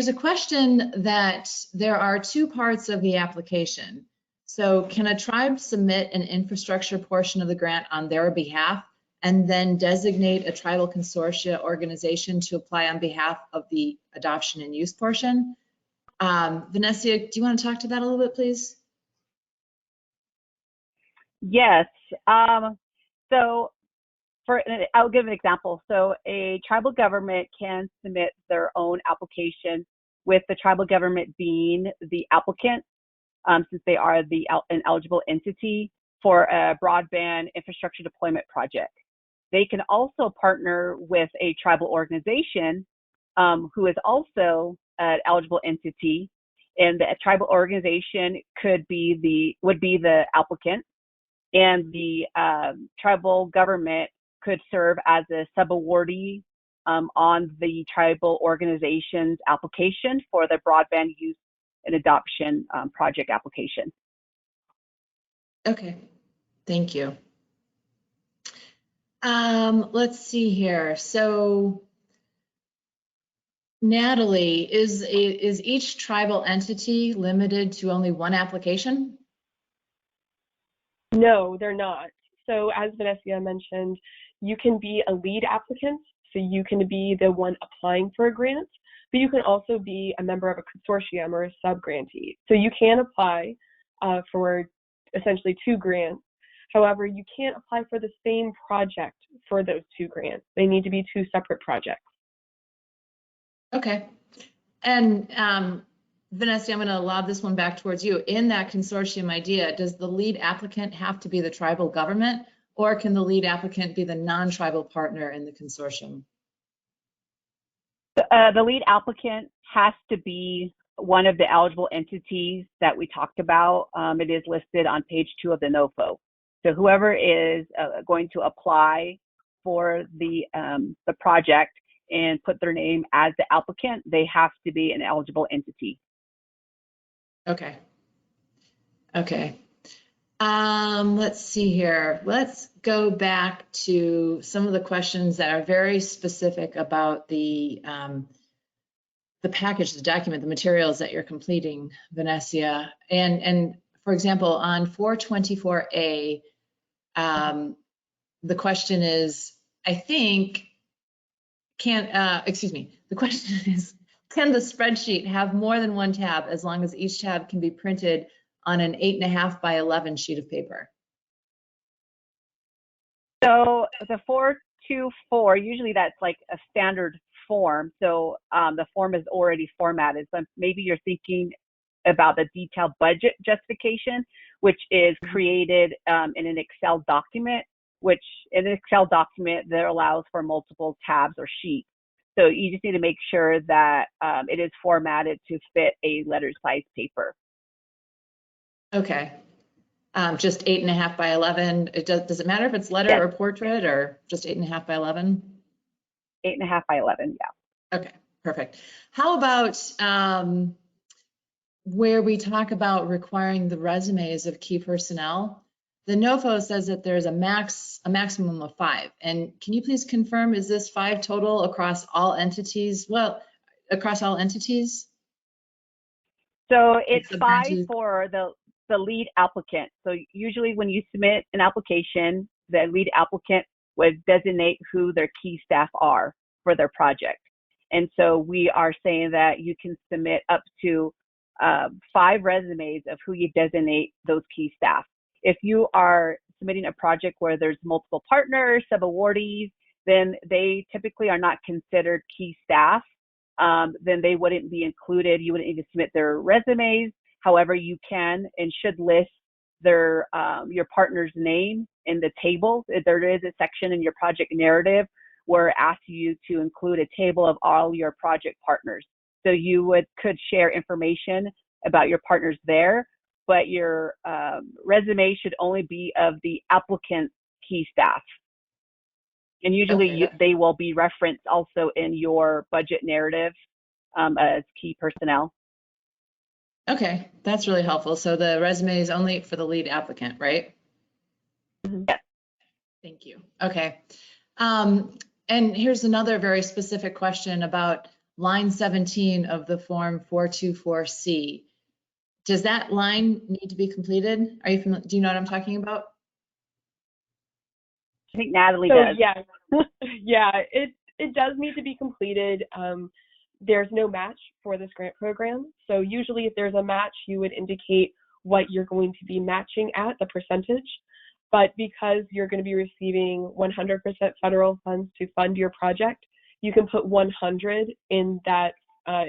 a question that there are two parts of the application. So can a tribe submit an infrastructure portion of the grant on their behalf and then designate a tribal consortia organization to apply on behalf of the adoption and use portion? Vanessa, do you want to talk to that a little bit, please? Yes. So I'll give an example. So a tribal government can submit their own application with the tribal government being the applicant, since they are an eligible entity for a broadband infrastructure deployment project. They can also partner with a tribal organization who is also an eligible entity, and the tribal organization would be the applicant, and the tribal government could serve as a subawardee on the tribal organization's application for the broadband use and adoption project application. Okay, thank you. Let's see here. So Natalie, is each tribal entity limited to only one application? No, they're not. So as Vanessa mentioned, you can be a lead applicant, so you can be the one applying for a grant, but you can also be a member of a consortium or a sub-grantee. So you can apply for essentially 2 grants. However, you can't apply for the same project for those 2 grants. They need to be 2 separate projects. Okay. And Vanessa, I'm going to lob this one back towards you. In that consortium idea, does the lead applicant have to be the tribal government, or can the lead applicant be the non-tribal partner in the consortium? The lead applicant has to be one of the eligible entities that we talked about. It is listed on page 2 of the NOFO. So whoever is going to apply for the project and put their name as the applicant, they have to be an eligible entity. Okay. Okay. Let's see here. Let's go back to some of the questions that are very specific about the package, the document, the materials that you're completing, Vanessa. And for example, on 424A, the question is, I think, the question is, can the spreadsheet have more than one tab as long as each tab can be printed on an 8.5 by 11 sheet of paper? So the 424, usually that's like a standard form. So the form is already formatted. So maybe you're thinking about the detailed budget justification, which is created in an Excel document, which in an Excel document that allows for multiple tabs or sheets. So you just need to make sure that it is formatted to fit a letter size paper. Okay. Just 8.5 by 11. Does it matter if it's letter Yes. or portrait, or just 8.5 by 11? 8.5 by 11, yeah. Okay, perfect. How about where we talk about requiring the resumes of key personnel? The NOFO says that there's a maximum of 5. And can you please confirm, is this 5 total across all entities? Well, across all entities? So it's 5 branches? for the lead applicant. So usually when you submit an application, the lead applicant would designate who their key staff are for their project. And so we are saying that you can submit up to 5 resumes of who you designate those key staff. If you are submitting a project where there's multiple partners, sub-awardees, then they typically are not considered key staff. Then they wouldn't be included. You wouldn't need to submit their resumes. However, you can and should list their your partner's name in the table. There is a section in your project narrative where it asks you to include a table of all your project partners. So you could share information about your partners there, but your resume should only be of the applicant's key staff. And usually they will be referenced also in your budget narrative as key personnel. Okay, that's really helpful. So the resume is only for the lead applicant, right? Yes. Thank you. Okay. And here's another very specific question about line 17 of the form 424C. Does that line need to be completed? Are you familiar? Do you know what I'm talking about? I think Natalie does. Yeah, yeah, it does need to be completed. There's no match for this grant program. So usually if there's a match, you would indicate what you're going to be matching at, the percentage. But because you're going to be receiving 100% federal funds to fund your project, you can put 100 in that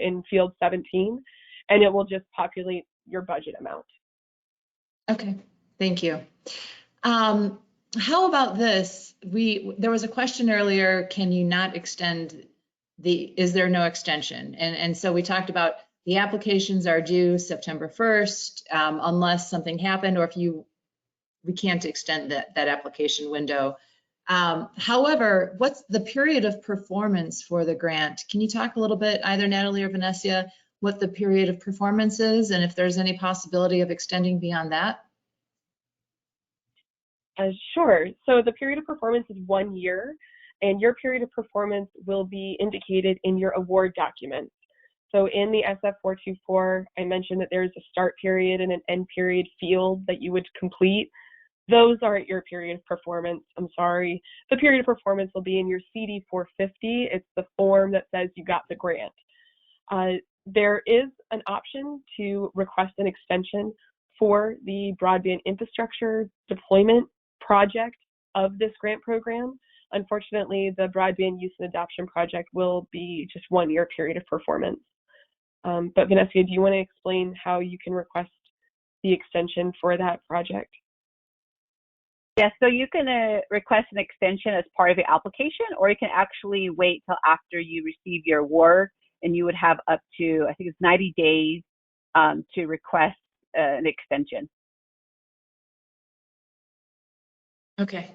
in field 17, and it will just populate your budget amount. Okay, thank you. How about this? There was a question earlier, can you not extend is there no extension? And so we talked about the applications are due September 1st, unless something happened, or if we can't extend that application window. However, what's the period of performance for the grant? Can you talk a little bit, either Natalie or Vanessa, what the period of performance is, and if there's any possibility of extending beyond that? Sure. So the period of performance is 1 year, and your period of performance will be indicated in your award document. So in the SF424, I mentioned that there's a start period and an end period field that you would complete. Those are your period of performance. I'm sorry. The period of performance will be in your CD450. It's the form that says you got the grant. There is an option to request an extension for the broadband infrastructure deployment project of this grant program. Unfortunately, the broadband use and adoption project will be just 1 year period of performance. But Vanessa, do you want to explain how you can request the extension for that project? Yes, so you can request an extension as part of the application, or you can actually wait till after you receive your award, and you would have up to, I think it's 90 days to request an extension. Okay,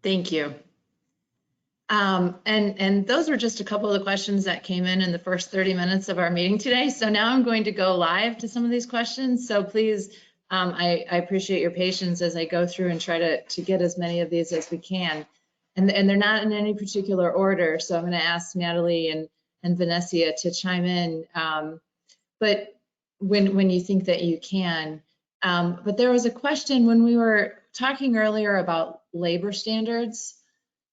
thank you. And those were just a couple of the questions that came in the first 30 minutes of our meeting today. So now I'm going to go live to some of these questions. So please, I appreciate your patience as I go through and try to get as many of these as we can. And they're not in any particular order. So I'm going to ask Natalie and and Vanessa to chime in, but when you think that you can. But there was a question when we were talking earlier about labor standards.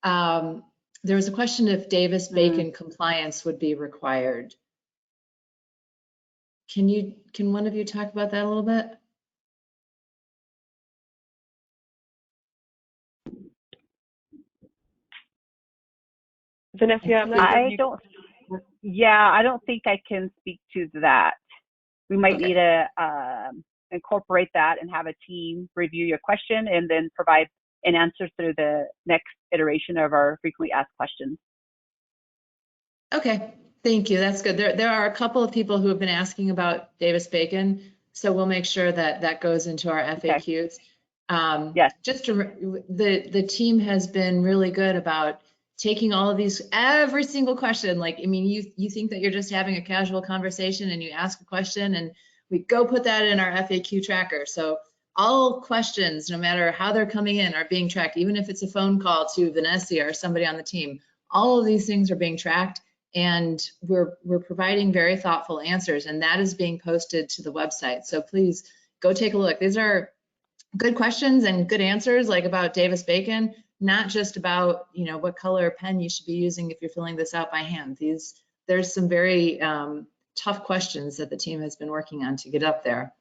There was a question if Davis-Bacon compliance would be required. Can one of you talk about that a little bit? Vanessa, I'm not sure if you... I don't think I can speak to that. We might need to incorporate that and have a team review your question and then provide an answer through the next iteration of our frequently asked questions. Okay, thank you. That's good. There are a couple of people who have been asking about Davis-Bacon, so we'll make sure that that goes into our FAQs. Okay. Yes. Just to, the team has been really good about taking all of these, every single question. Like, I mean, you think that you're just having a casual conversation and you ask a question and we go put that in our FAQ tracker. So all questions, no matter how they're coming in, are being tracked, even if it's a phone call to Vanessa or somebody on the team. All of these things are being tracked, and we're providing very thoughtful answers, and that is being posted to the website. So please go take a look. These are good questions and good answers, like about Davis-Bacon, not just about, you know, what color pen you should be using if you're filling this out by hand. There's some very tough questions that the team has been working on to get up there.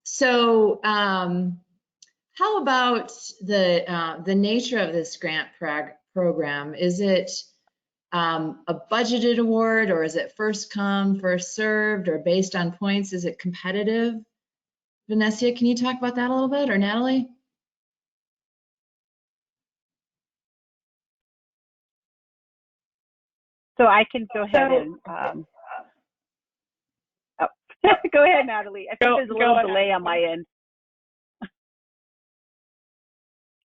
So how about the nature of this grant program? Is it a budgeted award, or is it first come, first served, or based on points? Is it competitive? Vanessa, can you talk about that a little bit, or Natalie? So I can go ahead and go ahead, Natalie. I think there's a little delay on my end.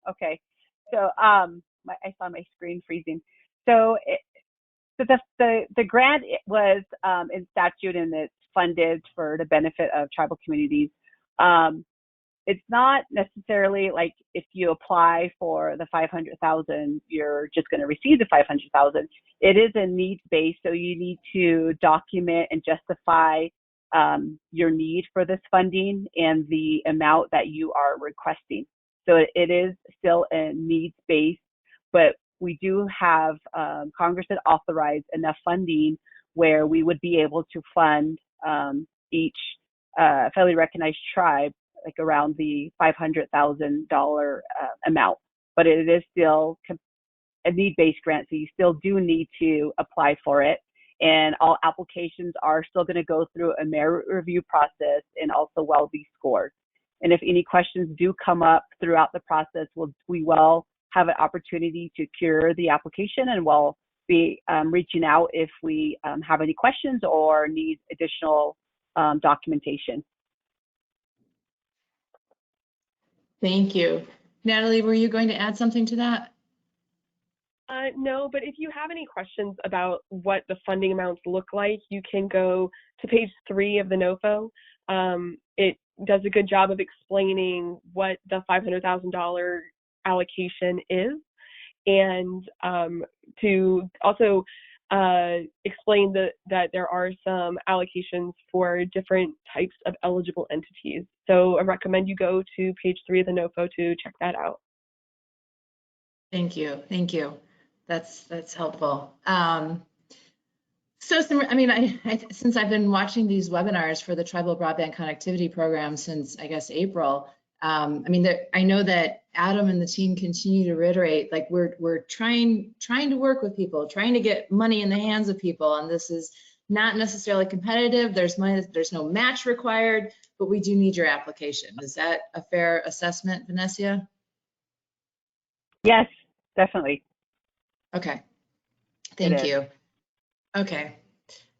Okay, so I saw my screen freezing. So the grant was in statute, and it's funded for the benefit of tribal communities. It's not necessarily like if you apply for the $500,000, you're just going to receive the $500,000. It is a needs-based, so you need to document and justify your need for this funding and the amount that you are requesting. So it is still a needs-based, but we do have Congress had authorized enough funding where we would be able to fund each federally recognized tribe like around the $500,000 amount. But it is still a need-based grant, so you still do need to apply for it. And all applications are still going to go through a merit review process and also will be scored. And if any questions do come up throughout the process, we will have an opportunity to cure the application, and we'll be reaching out if we have any questions or need additional documentation. Thank you. Natalie, were you going to add something to that? No, but if you have any questions about what the funding amounts look like, you can go to page 3 of the NOFO. It does a good job of explaining what the $500,000 allocation is, and to also explain that there are some allocations for different types of eligible entities. So I recommend you go to page 3 of the NOFO to check that out. Thank you. Thank you. That's helpful. So, since I've been watching these webinars for the Tribal Broadband Connectivity Program since, I guess, April, I know that Adam and the team continue to reiterate, like we're trying to work with people, trying to get money in the hands of people, and this is not necessarily competitive. There's no match required, but we do need your application. Is that a fair assessment, Vanessa? Yes, definitely. Okay. Thank you. Okay.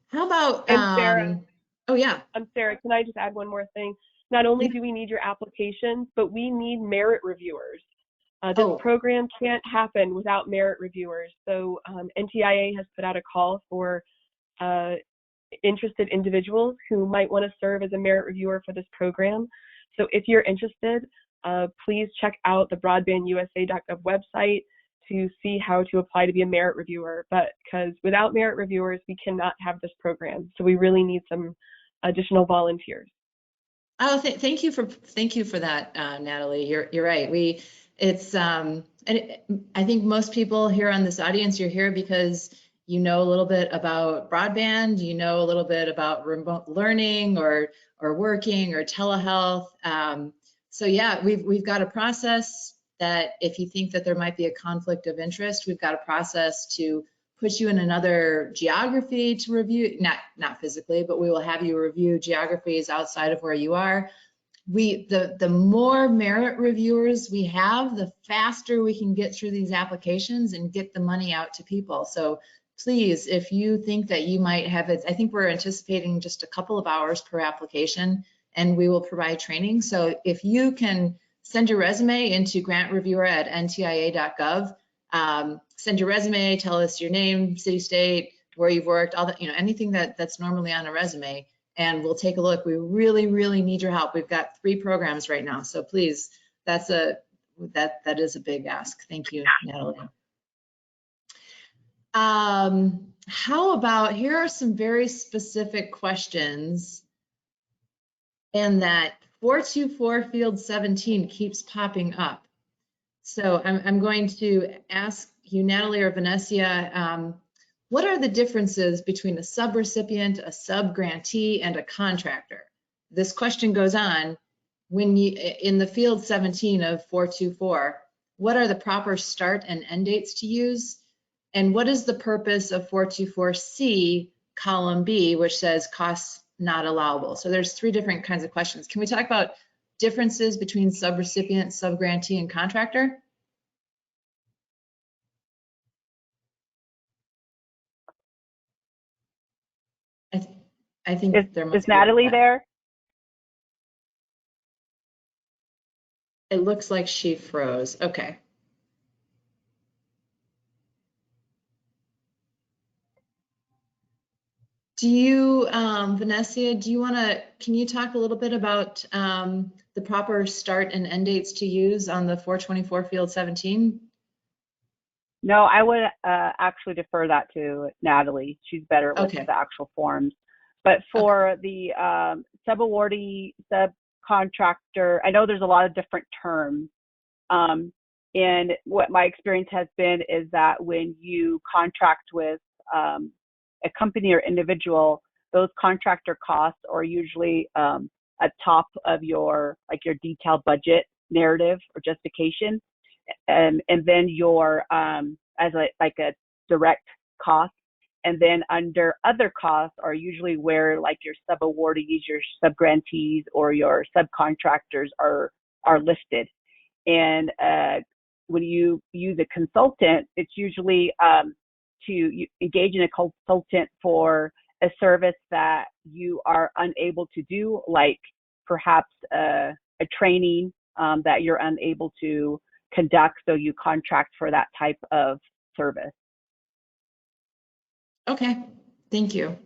How about, Sarah, oh yeah. Sarah, can I just add one more thing? Not only do we need your applications, but we need merit reviewers. This program can't happen without merit reviewers. So NTIA has put out a call for interested individuals who might want to serve as a merit reviewer for this program. So if you're interested, please check out the broadbandusa.gov website to see how to apply to be a merit reviewer, but because without merit reviewers, we cannot have this program. So we really need some additional volunteers. Oh, thank you for that, Natalie. You're right. I think most people here on this audience, you're here because you know a little bit about broadband, you know a little bit about remote learning or working or telehealth. So yeah, we've got a process that if you think that there might be a conflict of interest, we've got a process to put you in another geography to review, not physically, but we will have you review geographies outside of where you are. The more merit reviewers we have, the faster we can get through these applications and get the money out to people. So please, if you think that you might have it, I think we're anticipating just a couple of hours per application, and we will provide training. So if you can send your resume into grantreviewer@ntia.gov, send your resume, tell us your name, city, state, where you've worked, all that, anything that's normally on a resume, and we'll take a look. We really, really need your help. We've got 3 programs right now, so please, that is a big ask. Thank you, Natalie. How about, here are some very specific questions, and that 424 field 17 keeps popping up. So I'm going to ask you, Natalie or Vanessa, what are the differences between a subrecipient, a subgrantee, and a contractor? This question goes on when in the field 17 of 424, what are the proper start and end dates to use? And what is the purpose of 424C column B, which says costs not allowable? So there's 3 different kinds of questions. Can we talk about differences between subrecipient, subgrantee, and contractor? I think there must be. Is Natalie there? It looks like she froze. Okay. Do you, Vanessa, can you talk a little bit about the proper start and end dates to use on the 424 field 17? No, I would actually defer that to Natalie. She's better with the actual forms. But for the subawardee, subcontractor, I know there's a lot of different terms. And what my experience has been is that when you contract with a company or individual, those contractor costs are usually at top of your detailed budget narrative or justification, and then your as a direct cost, and then under other costs are usually where your subawardees, your subgrantees, or your subcontractors are listed. And when you use a consultant, it's usually to engage in a consultant for a service that you are unable to do, like perhaps a training that you're unable to conduct, so you contract for that type of service. Okay, thank you.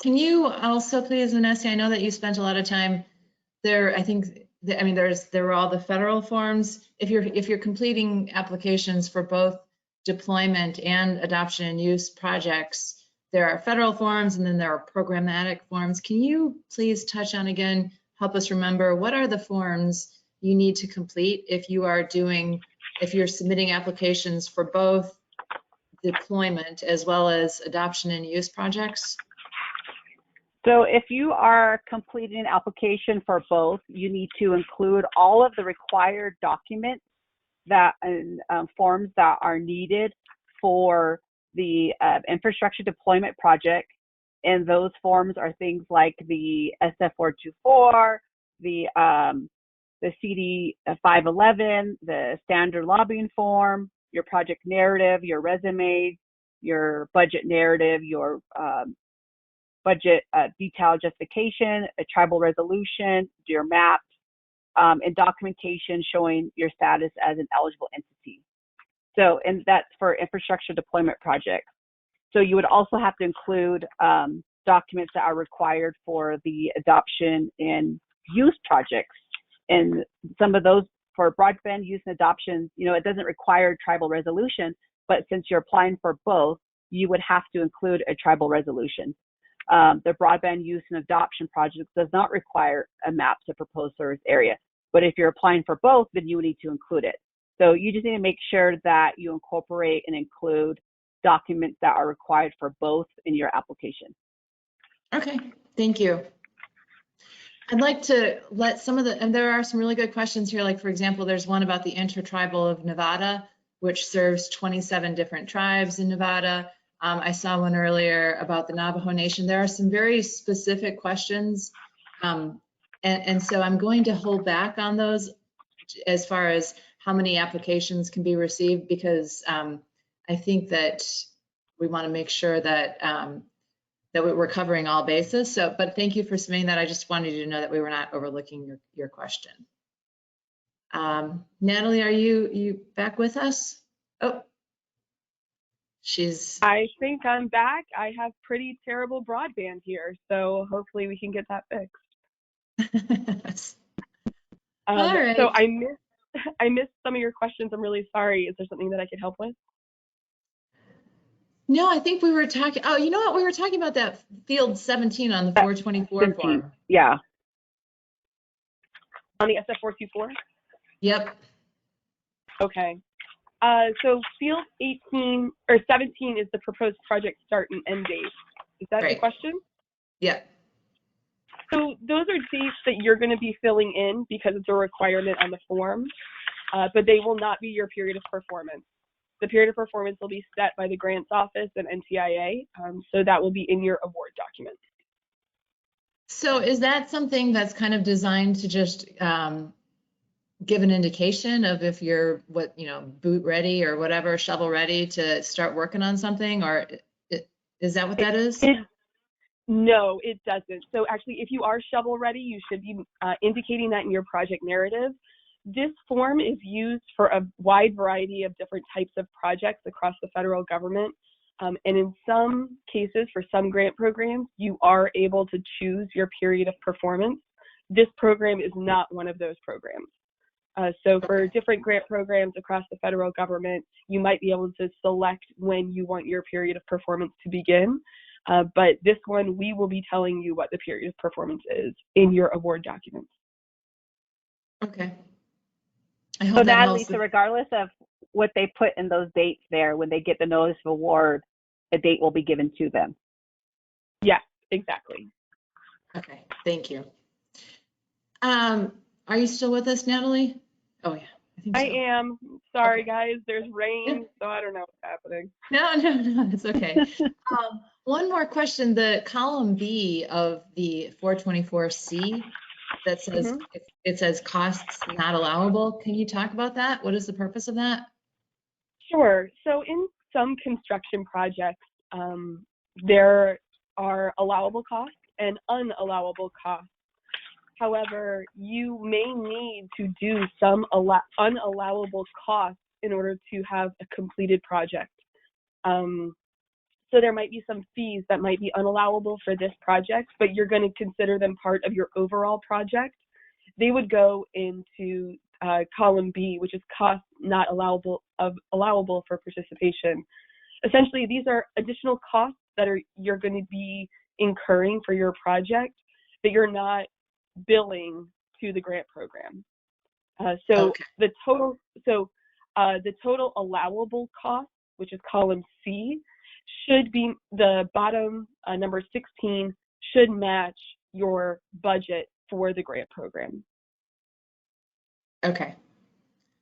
Can you also please, Vanessa, I know that you spent a lot of time there. I think there were all the federal forms. If you're completing applications for both deployment and adoption and use projects, there are federal forms and then there are programmatic forms. Can you please touch on again, help us remember, what are the forms you need to complete if you're submitting applications for both deployment as well as adoption and use projects? So if you are completing an application for both, you need to include all of the required documents and forms that are needed for the infrastructure deployment project. And those forms are things like the SF424, the CD 511, the standard lobbying form, your project narrative, your resume, your budget narrative, your budget detailed justification, a tribal resolution, your maps, and documentation showing your status as an eligible entity. So, and that's for infrastructure deployment projects. So you would also have to include documents that are required for the adoption and use projects. And some of those for broadband use and adoption, it doesn't require tribal resolution, but since you're applying for both, you would have to include a tribal resolution. The broadband use and adoption project does not require a map to proposed service area, but if you're applying for both, then you need to include it. So you just need to make sure that you incorporate and include documents that are required for both in your application. Okay, thank you. I'd like to let some of the, and there are some really good questions here. Like, for example, there's one about the Intertribal of Nevada, which serves 27 different tribes in Nevada. I saw one earlier about the Navajo Nation. There are some very specific questions. And so I'm going to hold back on those as far as how many applications can be received, because I think that we want to make sure that that we're covering all bases. So, but thank you for submitting that. I just wanted you to know that we were not overlooking your question. Natalie, are you back with us? Oh, I think I'm back. I have pretty terrible broadband here, so hopefully we can get that fixed. All right. So I missed some of your questions. I'm really sorry. Is there something that I could help with? No, I think we were talking, oh, you know what? We were talking about that field 17 on the 424 form. Yeah. On the SF424? Yep. Okay. So field 18 or 17 is the proposed project start and end date. Is that the question? Yeah. So those are dates that you're going to be filling in because it's a requirement on the form, but they will not be your period of performance. The period of performance will be set by the grants office and NTIA, so that will be in your award document. So is that something that's kind of designed to just give an indication of if you're boot ready or whatever, shovel ready to start working on something, or is that what that is? No, it doesn't. So actually, if you are shovel ready, you should be indicating that in your project narrative. This form is used for a wide variety of different types of projects across the federal government. And in some cases, for some grant programs, you are able to choose your period of performance. This program is not one of those programs. So for different grant programs across the federal government, you might be able to select when you want your period of performance to begin. But this one, we will be telling you what the period of performance is in your award documents. Okay. So Natalie, so regardless of what they put in those dates there, when they get the notice of award, a date will be given to them. Yeah, exactly. Okay, thank you. Are you still with us, Natalie? Oh yeah, I think so. I am. Sorry, guys. There's rain, so I don't know what's happening. No, it's okay. One more question. The column B of the 424C that says it says costs not allowable. Can you talk about that? What is the purpose of that? Sure. So in some construction projects, there are allowable costs and unallowable costs. However, you may need to do some unallowable costs in order to have a completed project. So there might be some fees that might be unallowable for this project, but you're going to consider them part of your overall project. They would go into column B, which is costs not allowable for participation. Essentially, these are additional costs that you're going to be incurring for your project that you're not billing to the grant program. The total allowable cost, which is column C, should be the bottom number 16 should match your budget for the grant program. Okay.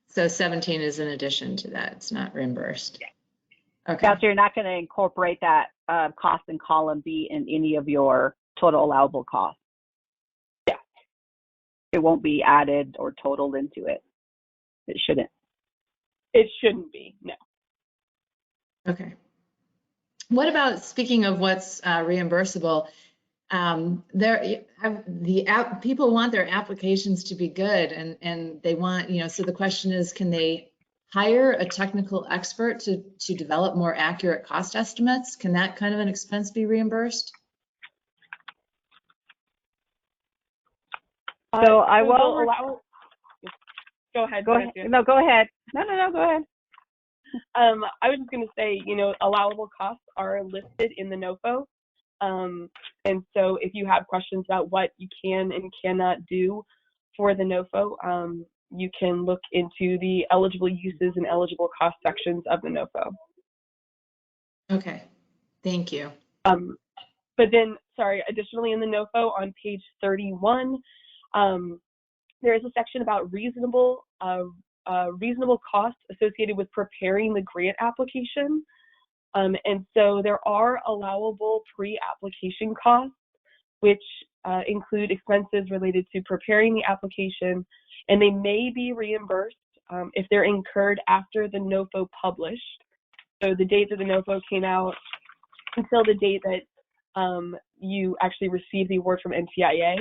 So 17 is in addition to that. It's not reimbursed. Yeah. Okay. Yeah, so you're not going to incorporate that cost in column B in any of your total allowable costs. Yeah. It won't be added or totaled into it. It shouldn't. It shouldn't be, no. Okay. What about, speaking of what's reimbursable, people want their applications to be good, and they want, so the question is, can they hire a technical expert to develop more accurate cost estimates? Can that kind of an expense be reimbursed? So I will allow. go ahead. Go ahead. No, go ahead. No, go ahead. I was just going to say, allowable costs are listed in the NOFO. And so if you have questions about what you can and cannot do for the NOFO, you can look into the eligible uses and eligible cost sections of the NOFO. Okay, thank you. But then, additionally in the NOFO on page 31, there is a section about reasonable costs associated with preparing the grant application. And so there are allowable pre-application costs, which include expenses related to preparing the application, and they may be reimbursed if they're incurred after the NOFO published. So the date that the NOFO came out until the date that you actually receive the award from NTIA.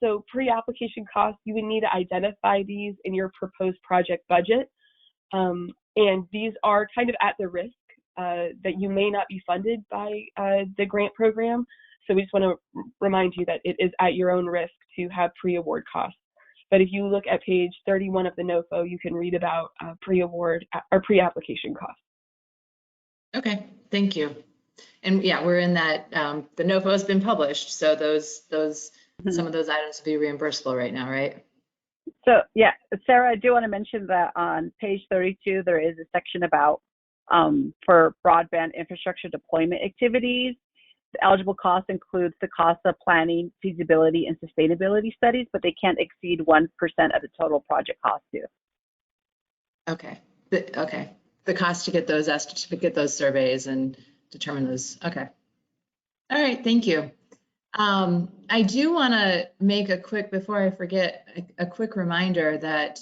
So pre-application costs, you would need to identify these in your proposed project budget. And these are kind of at the risk that you may not be funded by the grant program. So we just want to remind you that it is at your own risk to have pre-award costs. But if you look at page 31 of the NOFO, you can read about pre-award or pre-application costs. Okay, thank you. And yeah, we're in that, the NOFO has been published, so some of those items will be reimbursable right now, right? So yeah, Sarah, I do want to mention that on page 32, there is a section about for broadband infrastructure deployment activities. The eligible cost includes the cost of planning, feasibility, and sustainability studies, but they can't exceed 1% of the total project cost too. Okay, the cost to get those surveys and determine those. Okay. All right, thank you. I do want to make before I forget, a quick reminder that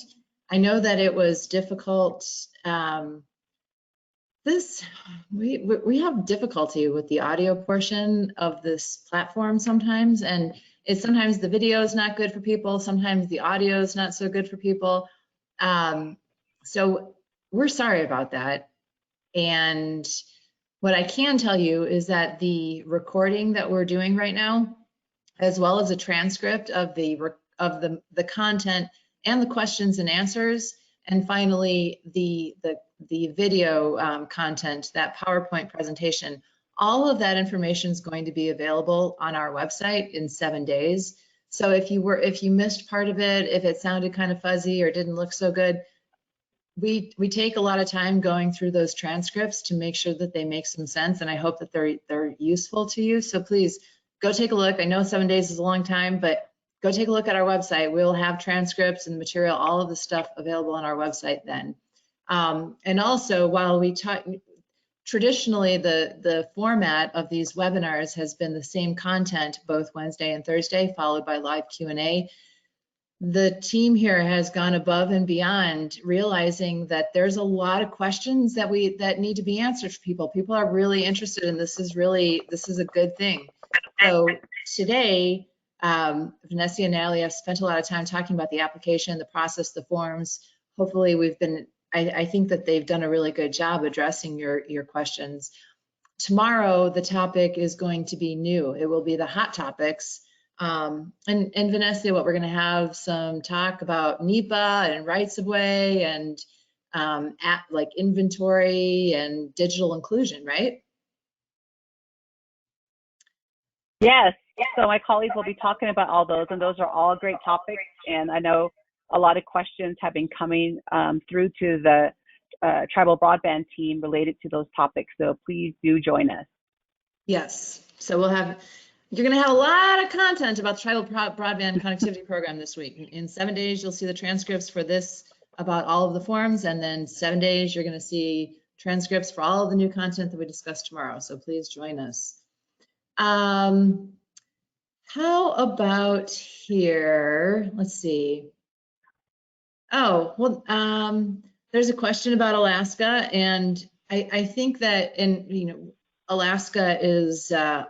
I know that it was difficult. We have difficulty with the audio portion of this platform sometimes, and sometimes the video is not good for people, sometimes the audio is not so good for people. So we're sorry about that. And what I can tell you is that the recording that we're doing right now, as well as a transcript of the content and the questions and answers, and finally the video content, that PowerPoint presentation, all of that information is going to be available on our website in 7 days. So if you missed part of it, if it sounded kind of fuzzy or didn't look so good, we take a lot of time going through those transcripts to make sure that they make some sense, and I hope that they're useful to you. So please go take a look. I know 7 days is a long time, but go take a look at our website. We'll have transcripts and material, all of the stuff available on our website then. And also, while we talk, traditionally the format of these webinars has been the same content both Wednesday and Thursday, followed by live Q&A. The team here has gone above and beyond, realizing that there's a lot of questions that need to be answered for people. People are really interested, and this is a good thing. So today, Vanessa and Natalie have spent a lot of time talking about the application, the process, the forms. Hopefully I think that they've done a really good job addressing your questions. Tomorrow, the topic is going to be new. It will be the hot topics. And Vanessa, what we're going to have some talk about NEPA and rights of way and like inventory and digital inclusion, right? Yes. So my colleagues will be talking about all those, and those are all great topics. And I know a lot of questions have been coming through to the Tribal Broadband team related to those topics. So please do join us. Yes. So you're going to have a lot of content about the Tribal Broadband Connectivity Program this week. In 7 days, you'll see the transcripts for this about all of the forms, and then 7 days, you're going to see transcripts for all of the new content that we discussed tomorrow. So please join us. How about here? Let's see. Oh, well, there's a question about Alaska, and I think that Alaska is a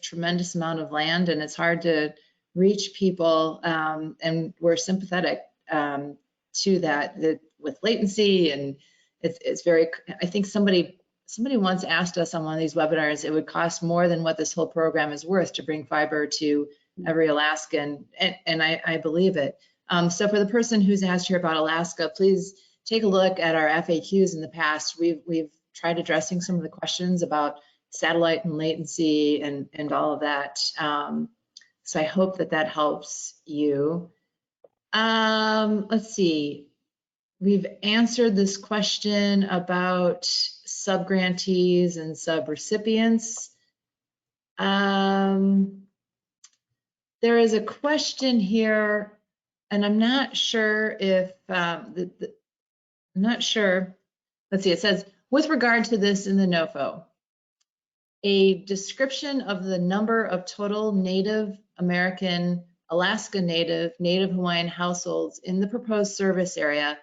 tremendous amount of land, and it's hard to reach people, and we're sympathetic to that with latency, and it's very. I think somebody once asked us on one of these webinars, it would cost more than what this whole program is worth to bring fiber to every Alaskan, and I believe it. So for the person who's asked here about Alaska, please take a look at our FAQs in the past. We've tried addressing some of the questions about satellite and latency and all of that. So I hope that that helps you. Let's see. We've answered this question about subgrantees and subrecipients. There is a question here, and I'm not sure if, I'm not sure. Let's see, it says, with regard to this in the NOFO, a description of the number of total Native American, Alaska Native, Native Hawaiian households in the proposed service area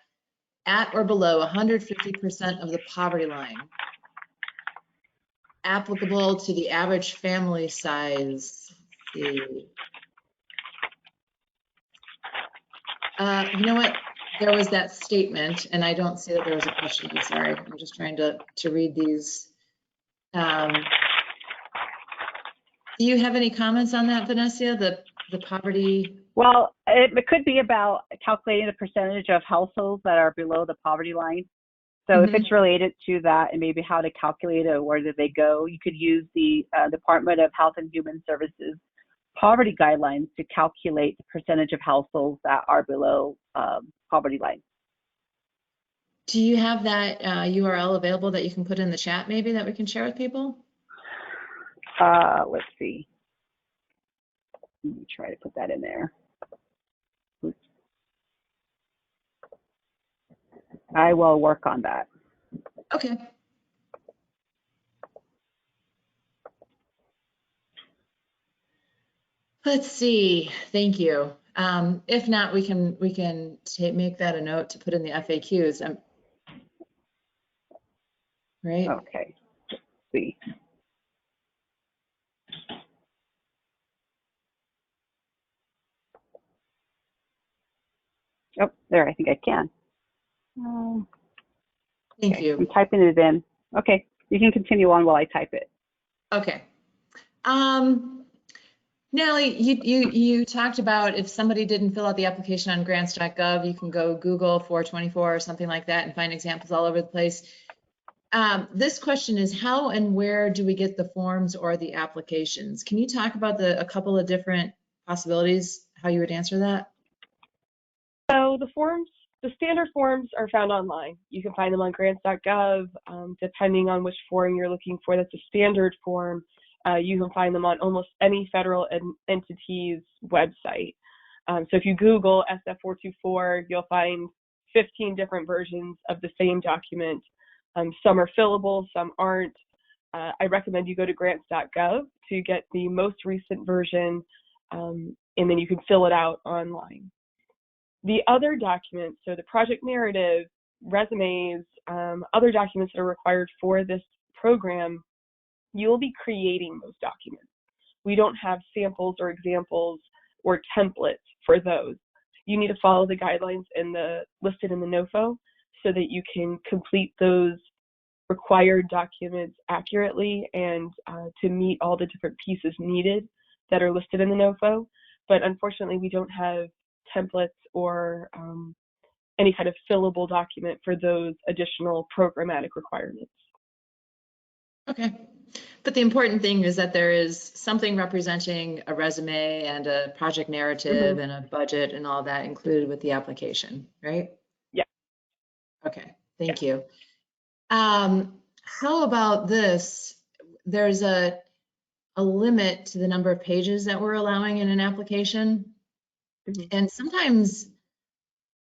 at or below 150% of the poverty line, applicable to the average family size. You know what? There was that statement, and I don't see that there was a question. I'm sorry. I'm just trying to read these. Do you have any comments on that, Vanessa? The poverty? Well, it could be about calculating the percentage of households that are below the poverty line. So if it's related to that and maybe how to calculate it, where do they go, you could use the Department of Health and Human Services poverty guidelines to calculate the percentage of households that are below poverty line. Do you have that URL available that you can put in the chat maybe that we can share with people? Let's see. Let me try to put that in there. Oops. I will work on that. Okay. Let's see. Thank you. If not, we can make that a note to put in the FAQs. Right. Okay. Let's see. Oh, there. I think I can. Thank you. I'm typing it in. Okay. You can continue on while I type it. Okay. Natalie, you talked about if somebody didn't fill out the application on grants.gov, you can go Google 424 or something like that and find examples all over the place. This question is, how and where do we get the forms or the applications? Can you talk about a couple of different possibilities, how you would answer that? So the standard forms are found online. You can find them on grants.gov. Depending on which form you're looking for, that's a standard form. You can find them on almost any federal entity's website. So if you Google SF424, you'll find 15 different versions of the same document. Some are fillable, some aren't. I recommend you go to grants.gov to get the most recent version, and then you can fill it out online. The other documents, so the project narrative, resumes, other documents that are required for this program, you'll be creating those documents. We don't have samples or examples or templates for those. You need to follow the guidelines listed in the NOFO so that you can complete those required documents accurately and to meet all the different pieces needed that are listed in the NOFO. But unfortunately, we don't have templates or any kind of fillable document for those additional programmatic requirements. Okay. But the important thing is that there is something representing a resume and a project narrative and a budget and all that included with the application, right? Yeah. Okay, thank you. How about this? There's a limit to the number of pages that we're allowing in an application. And sometimes,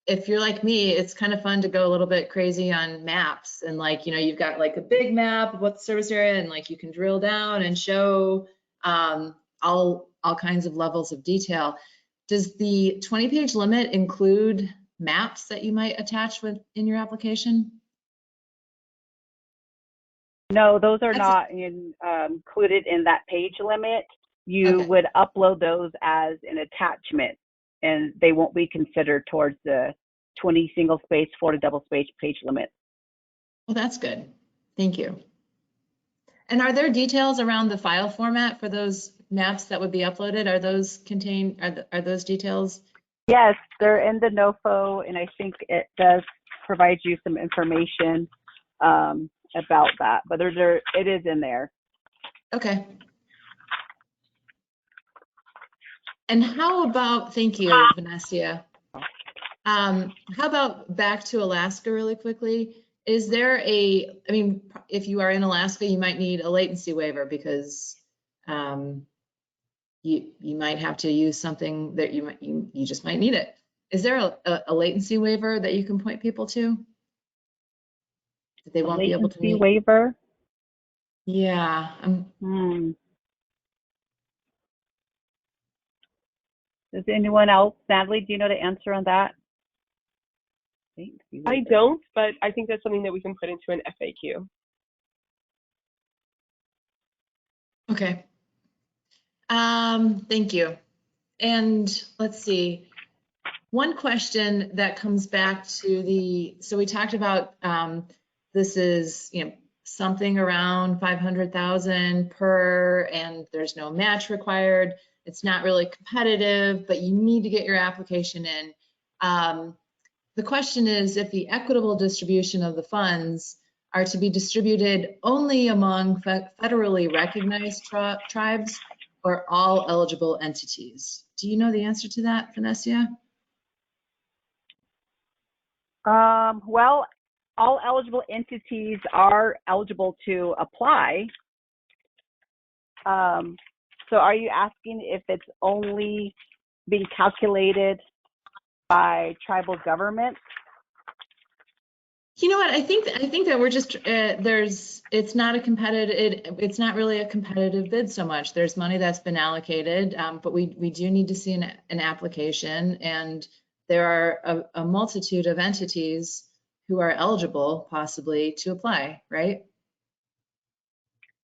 if you're like me, it's kind of fun to go a little bit crazy on maps and you've got like a big map of what the service area and you can drill down and show all kinds of levels of detail. Does the 20-page limit include maps that you might attach in your application? No, those are not included in that page limit. You would upload those as an attachment, and they won't be considered towards the 20 single space, 40 double space page limit. Well, that's good. Thank you. And are there details around the file format for those maps that would be uploaded? Are those contained? Are those details Yes, they're in the NOFO, and I think it does provide you some information about that, but it is in there. Okay. And how about, thank you, Vanessa. How about back to Alaska really quickly? Is there I mean, if you are in Alaska, you might need a latency waiver because you might have to use something that you just might need it. Is there a latency waiver that you can point people to? That they won't be able to meet? Latency waiver? Yeah. Does anyone else, Natalie, do you know the answer on that? I don't, but I think that's something that we can put into an FAQ. Okay. Thank you. And let's see. One question that comes back to so we talked about this is, something around 500,000 per, and there's no match required. It's not really competitive, but you need to get your application in. The question is if the equitable distribution of the funds are to be distributed only among federally recognized tribes or all eligible entities. Do you know the answer to that, Vanessa? Well, all eligible entities are eligible to apply. So are you asking if it's only being calculated by tribal governments? You know what? I think that we're just it's not really a competitive bid so much. There's money that's been allocated, but we do need to see an application, and there are a multitude of entities who are eligible possibly to apply, right?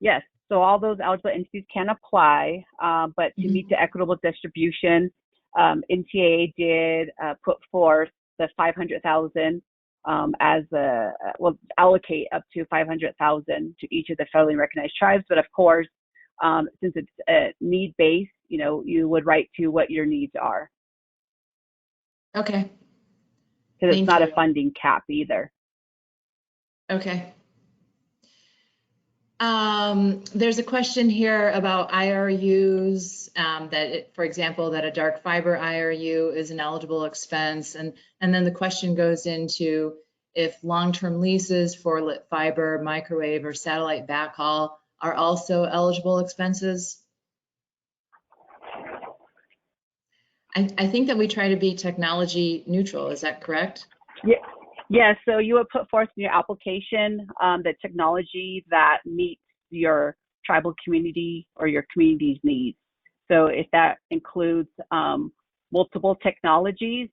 Yes. So all those eligible entities can apply, but to meet the equitable distribution, NTIA did put forth the 500,000 as will allocate up to 500,000 to each of the federally recognized tribes. But of course, since it's need-based, you would write to what your needs are. Okay. Because it's not a funding cap either. Okay. There's a question here about IRUs, for example, that a dark fiber IRU is an eligible expense. And then the question goes into if long-term leases for lit fiber, microwave, or satellite backhaul are also eligible expenses. I think that we try to be technology neutral. Is that correct? Yeah. Yeah, so you would put forth in your application the technology that meets your tribal community or your community's needs. So if that includes multiple technologies,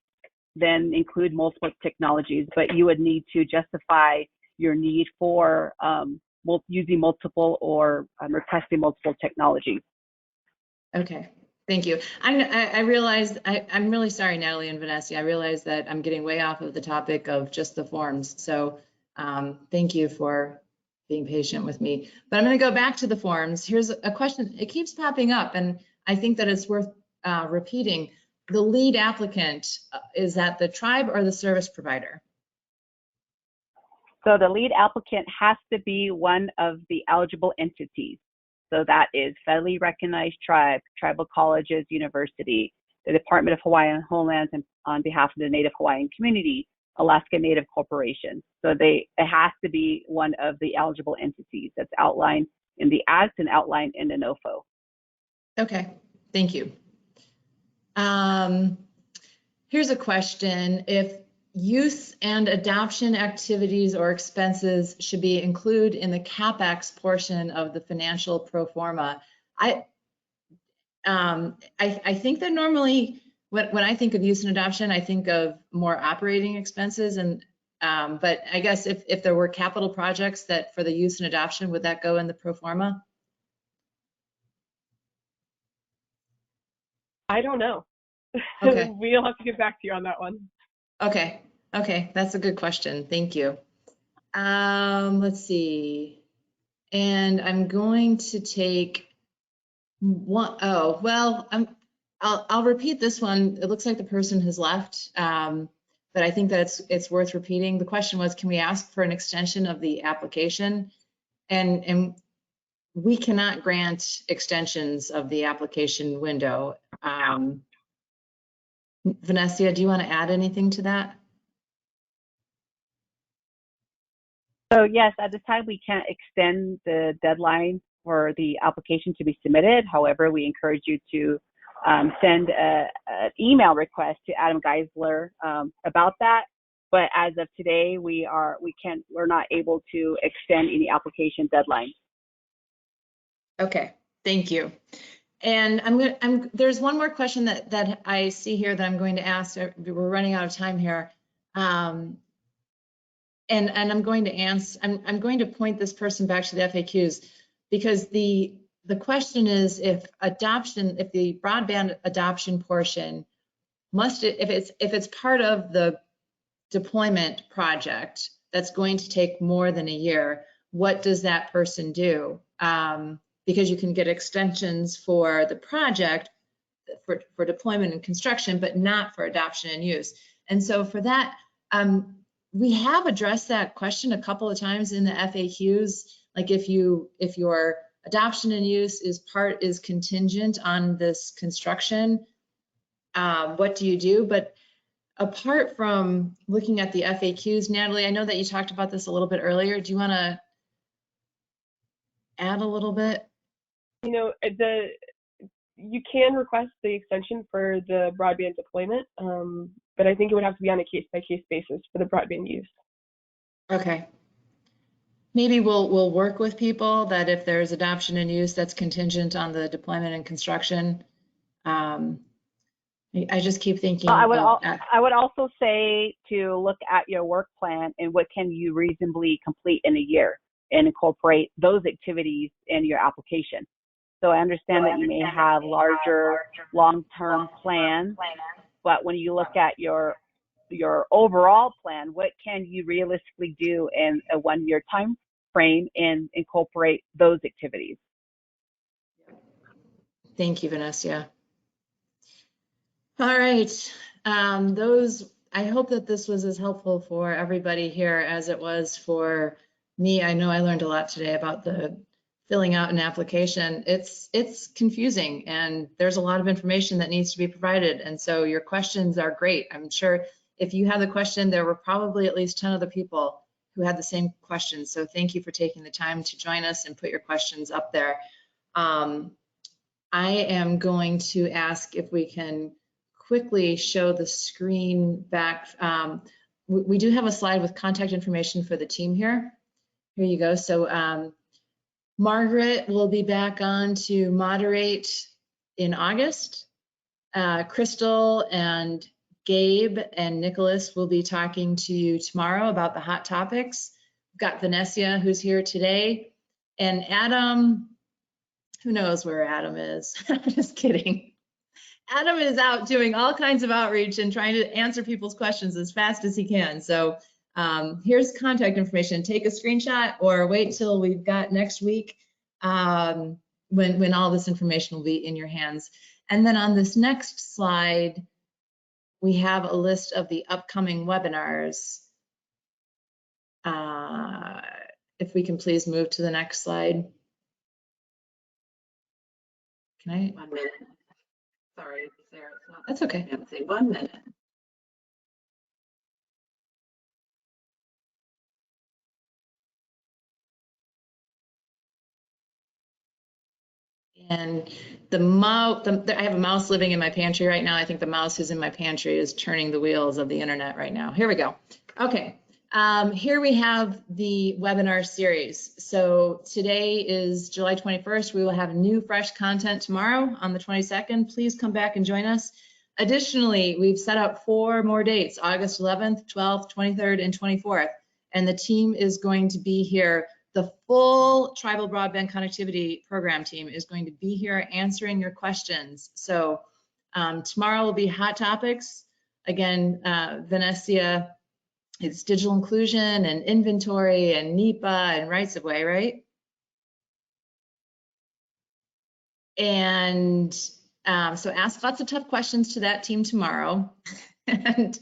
then include multiple technologies, but you would need to justify your need for using multiple or requesting multiple technologies. Okay. Thank you. I realize, I'm really sorry, Natalie and Vanessa. I realize that I'm getting way off of the topic of just the forms. So thank you for being patient with me. But I'm going to go back to the forms. Here's a question. It keeps popping up, and I think that it's worth repeating. The lead applicant, is that the tribe or the service provider? So the lead applicant has to be one of the eligible entities. So that is federally recognized tribe, tribal colleges, university, the Department of Hawaiian Homelands, and on behalf of the Native Hawaiian community, Alaska Native Corporation. So it has to be one of the eligible entities that's outlined in the Act and outlined in the NOFO. Okay, thank you. Here's a question. If use and adoption activities or expenses should be included in the Capex portion of the financial pro forma. I think that normally when I think of use and adoption, I think of more operating expenses, and but I guess if there were capital projects that for the use and adoption, would that go in the pro forma? I don't know. Okay. We'll have to get back to you on that one. Okay. Okay, that's a good question. Thank you. Let's see. And I'm going to take one. Oh, well, I'll repeat this one. It looks like the person has left, but I think that it's worth repeating. The question was, can we ask for an extension of the application? And we cannot grant extensions of the application window. Vanessa, do you want to add anything to that? So yes, at this time, we can't extend the deadline for the application to be submitted. However, we encourage you to send an email request to Adam Geisler about that. But as of today, we're not able to extend any application deadline. Okay, thank you. And there's one more question that I see here that I'm going to ask. We're running out of time here. And I'm going to point this person back to the FAQs, because the question is, if the broadband adoption portion if it's part of the deployment project that's going to take more than a year, what does that person do? Because you can get extensions for the project for deployment and construction, but not for adoption and use. And so for that, we have addressed that question a couple of times in the FAQs. Like if your adoption and use is contingent on this construction, what do you do? But apart from looking at the FAQs, Natalie, I know that you talked about this a little bit earlier. Do you want to add a little bit? You know, you can request the extension for the broadband deployment, but I think it would have to be on a case-by-case basis for the broadband use. Okay. Maybe we'll work with people that if there's adoption and use that's contingent on the deployment and construction. I just keep thinking. I would also say to look at your work plan and what can you reasonably complete in a year and incorporate those activities in your application. So I understand that you may have larger long-term plans, but when you look at your overall plan, what can you realistically do in a one-year time frame and incorporate those activities? Thank you, Vanessa. All right, I hope that this was as helpful for everybody here as it was for me. I know I learned a lot today about the filling out an application. It's confusing, and there's a lot of information that needs to be provided. And so your questions are great. I'm sure if you have the question, there were probably at least 10 other people who had the same questions. So thank you for taking the time to join us and put your questions up there. I am going to ask if we can quickly show the screen back. We do have a slide with contact information for the team here. Here you go. So Margaret will be back on to moderate in August. Crystal and Gabe and Nicholas will be talking to you tomorrow about the hot topics. We've got Vanessa, who's here today, and Adam. Who knows where Adam is? Just kidding. Adam is out doing all kinds of outreach and trying to answer people's questions as fast as he can. So here's contact information. Take a screenshot or wait till we've got next week when all this information will be in your hands. And then on this next slide, we have a list of the upcoming webinars. If we can please move to the next slide. Can I? 1 minute. Sorry, Sarah. That's okay. I can't say 1 minute. And the mouse, I have a mouse living in my pantry right now. I think the mouse who's in my pantry is turning the wheels of the internet right now. Here we go. Okay, here we have the webinar series. So today is July 21st. We will have new fresh content tomorrow on the 22nd. Please come back and join us. Additionally, we've set up 4 more dates, August 11th, 12th, 23rd, and 24th. And the team is going to be here. The full Tribal Broadband Connectivity Program team is going to be here answering your questions. So tomorrow will be hot topics. Again, Vanessa, it's digital inclusion and inventory and NEPA and rights of way, right? And So ask lots of tough questions to that team tomorrow. And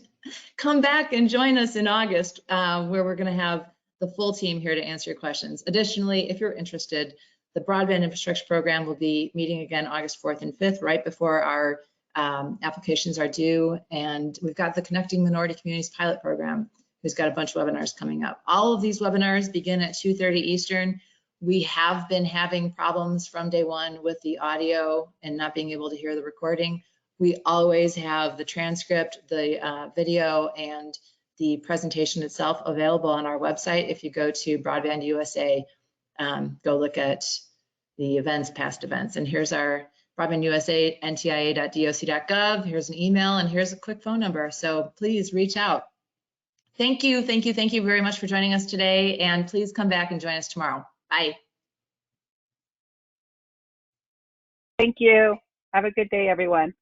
come back and join us in August, where we're going to have the full team here to answer your questions. Additionally, if you're interested, the Broadband Infrastructure Program will be meeting again August 4th and 5th, right before our applications are due. And we've got the Connecting Minority Communities Pilot Program, who's got a bunch of webinars coming up. All of these webinars begin at 2:30 Eastern. We have been having problems from day one with the audio and not being able to hear the recording. We always have the transcript, the video, and the presentation itself available on our website. If you go to Broadband USA, go look at the events, past events. And here's our Broadband USA, ntia.doc.gov. Here's an email, and here's a quick phone number. So please reach out. Thank you very much for joining us today. And please come back and join us tomorrow. Bye. Thank you. Have a good day, everyone.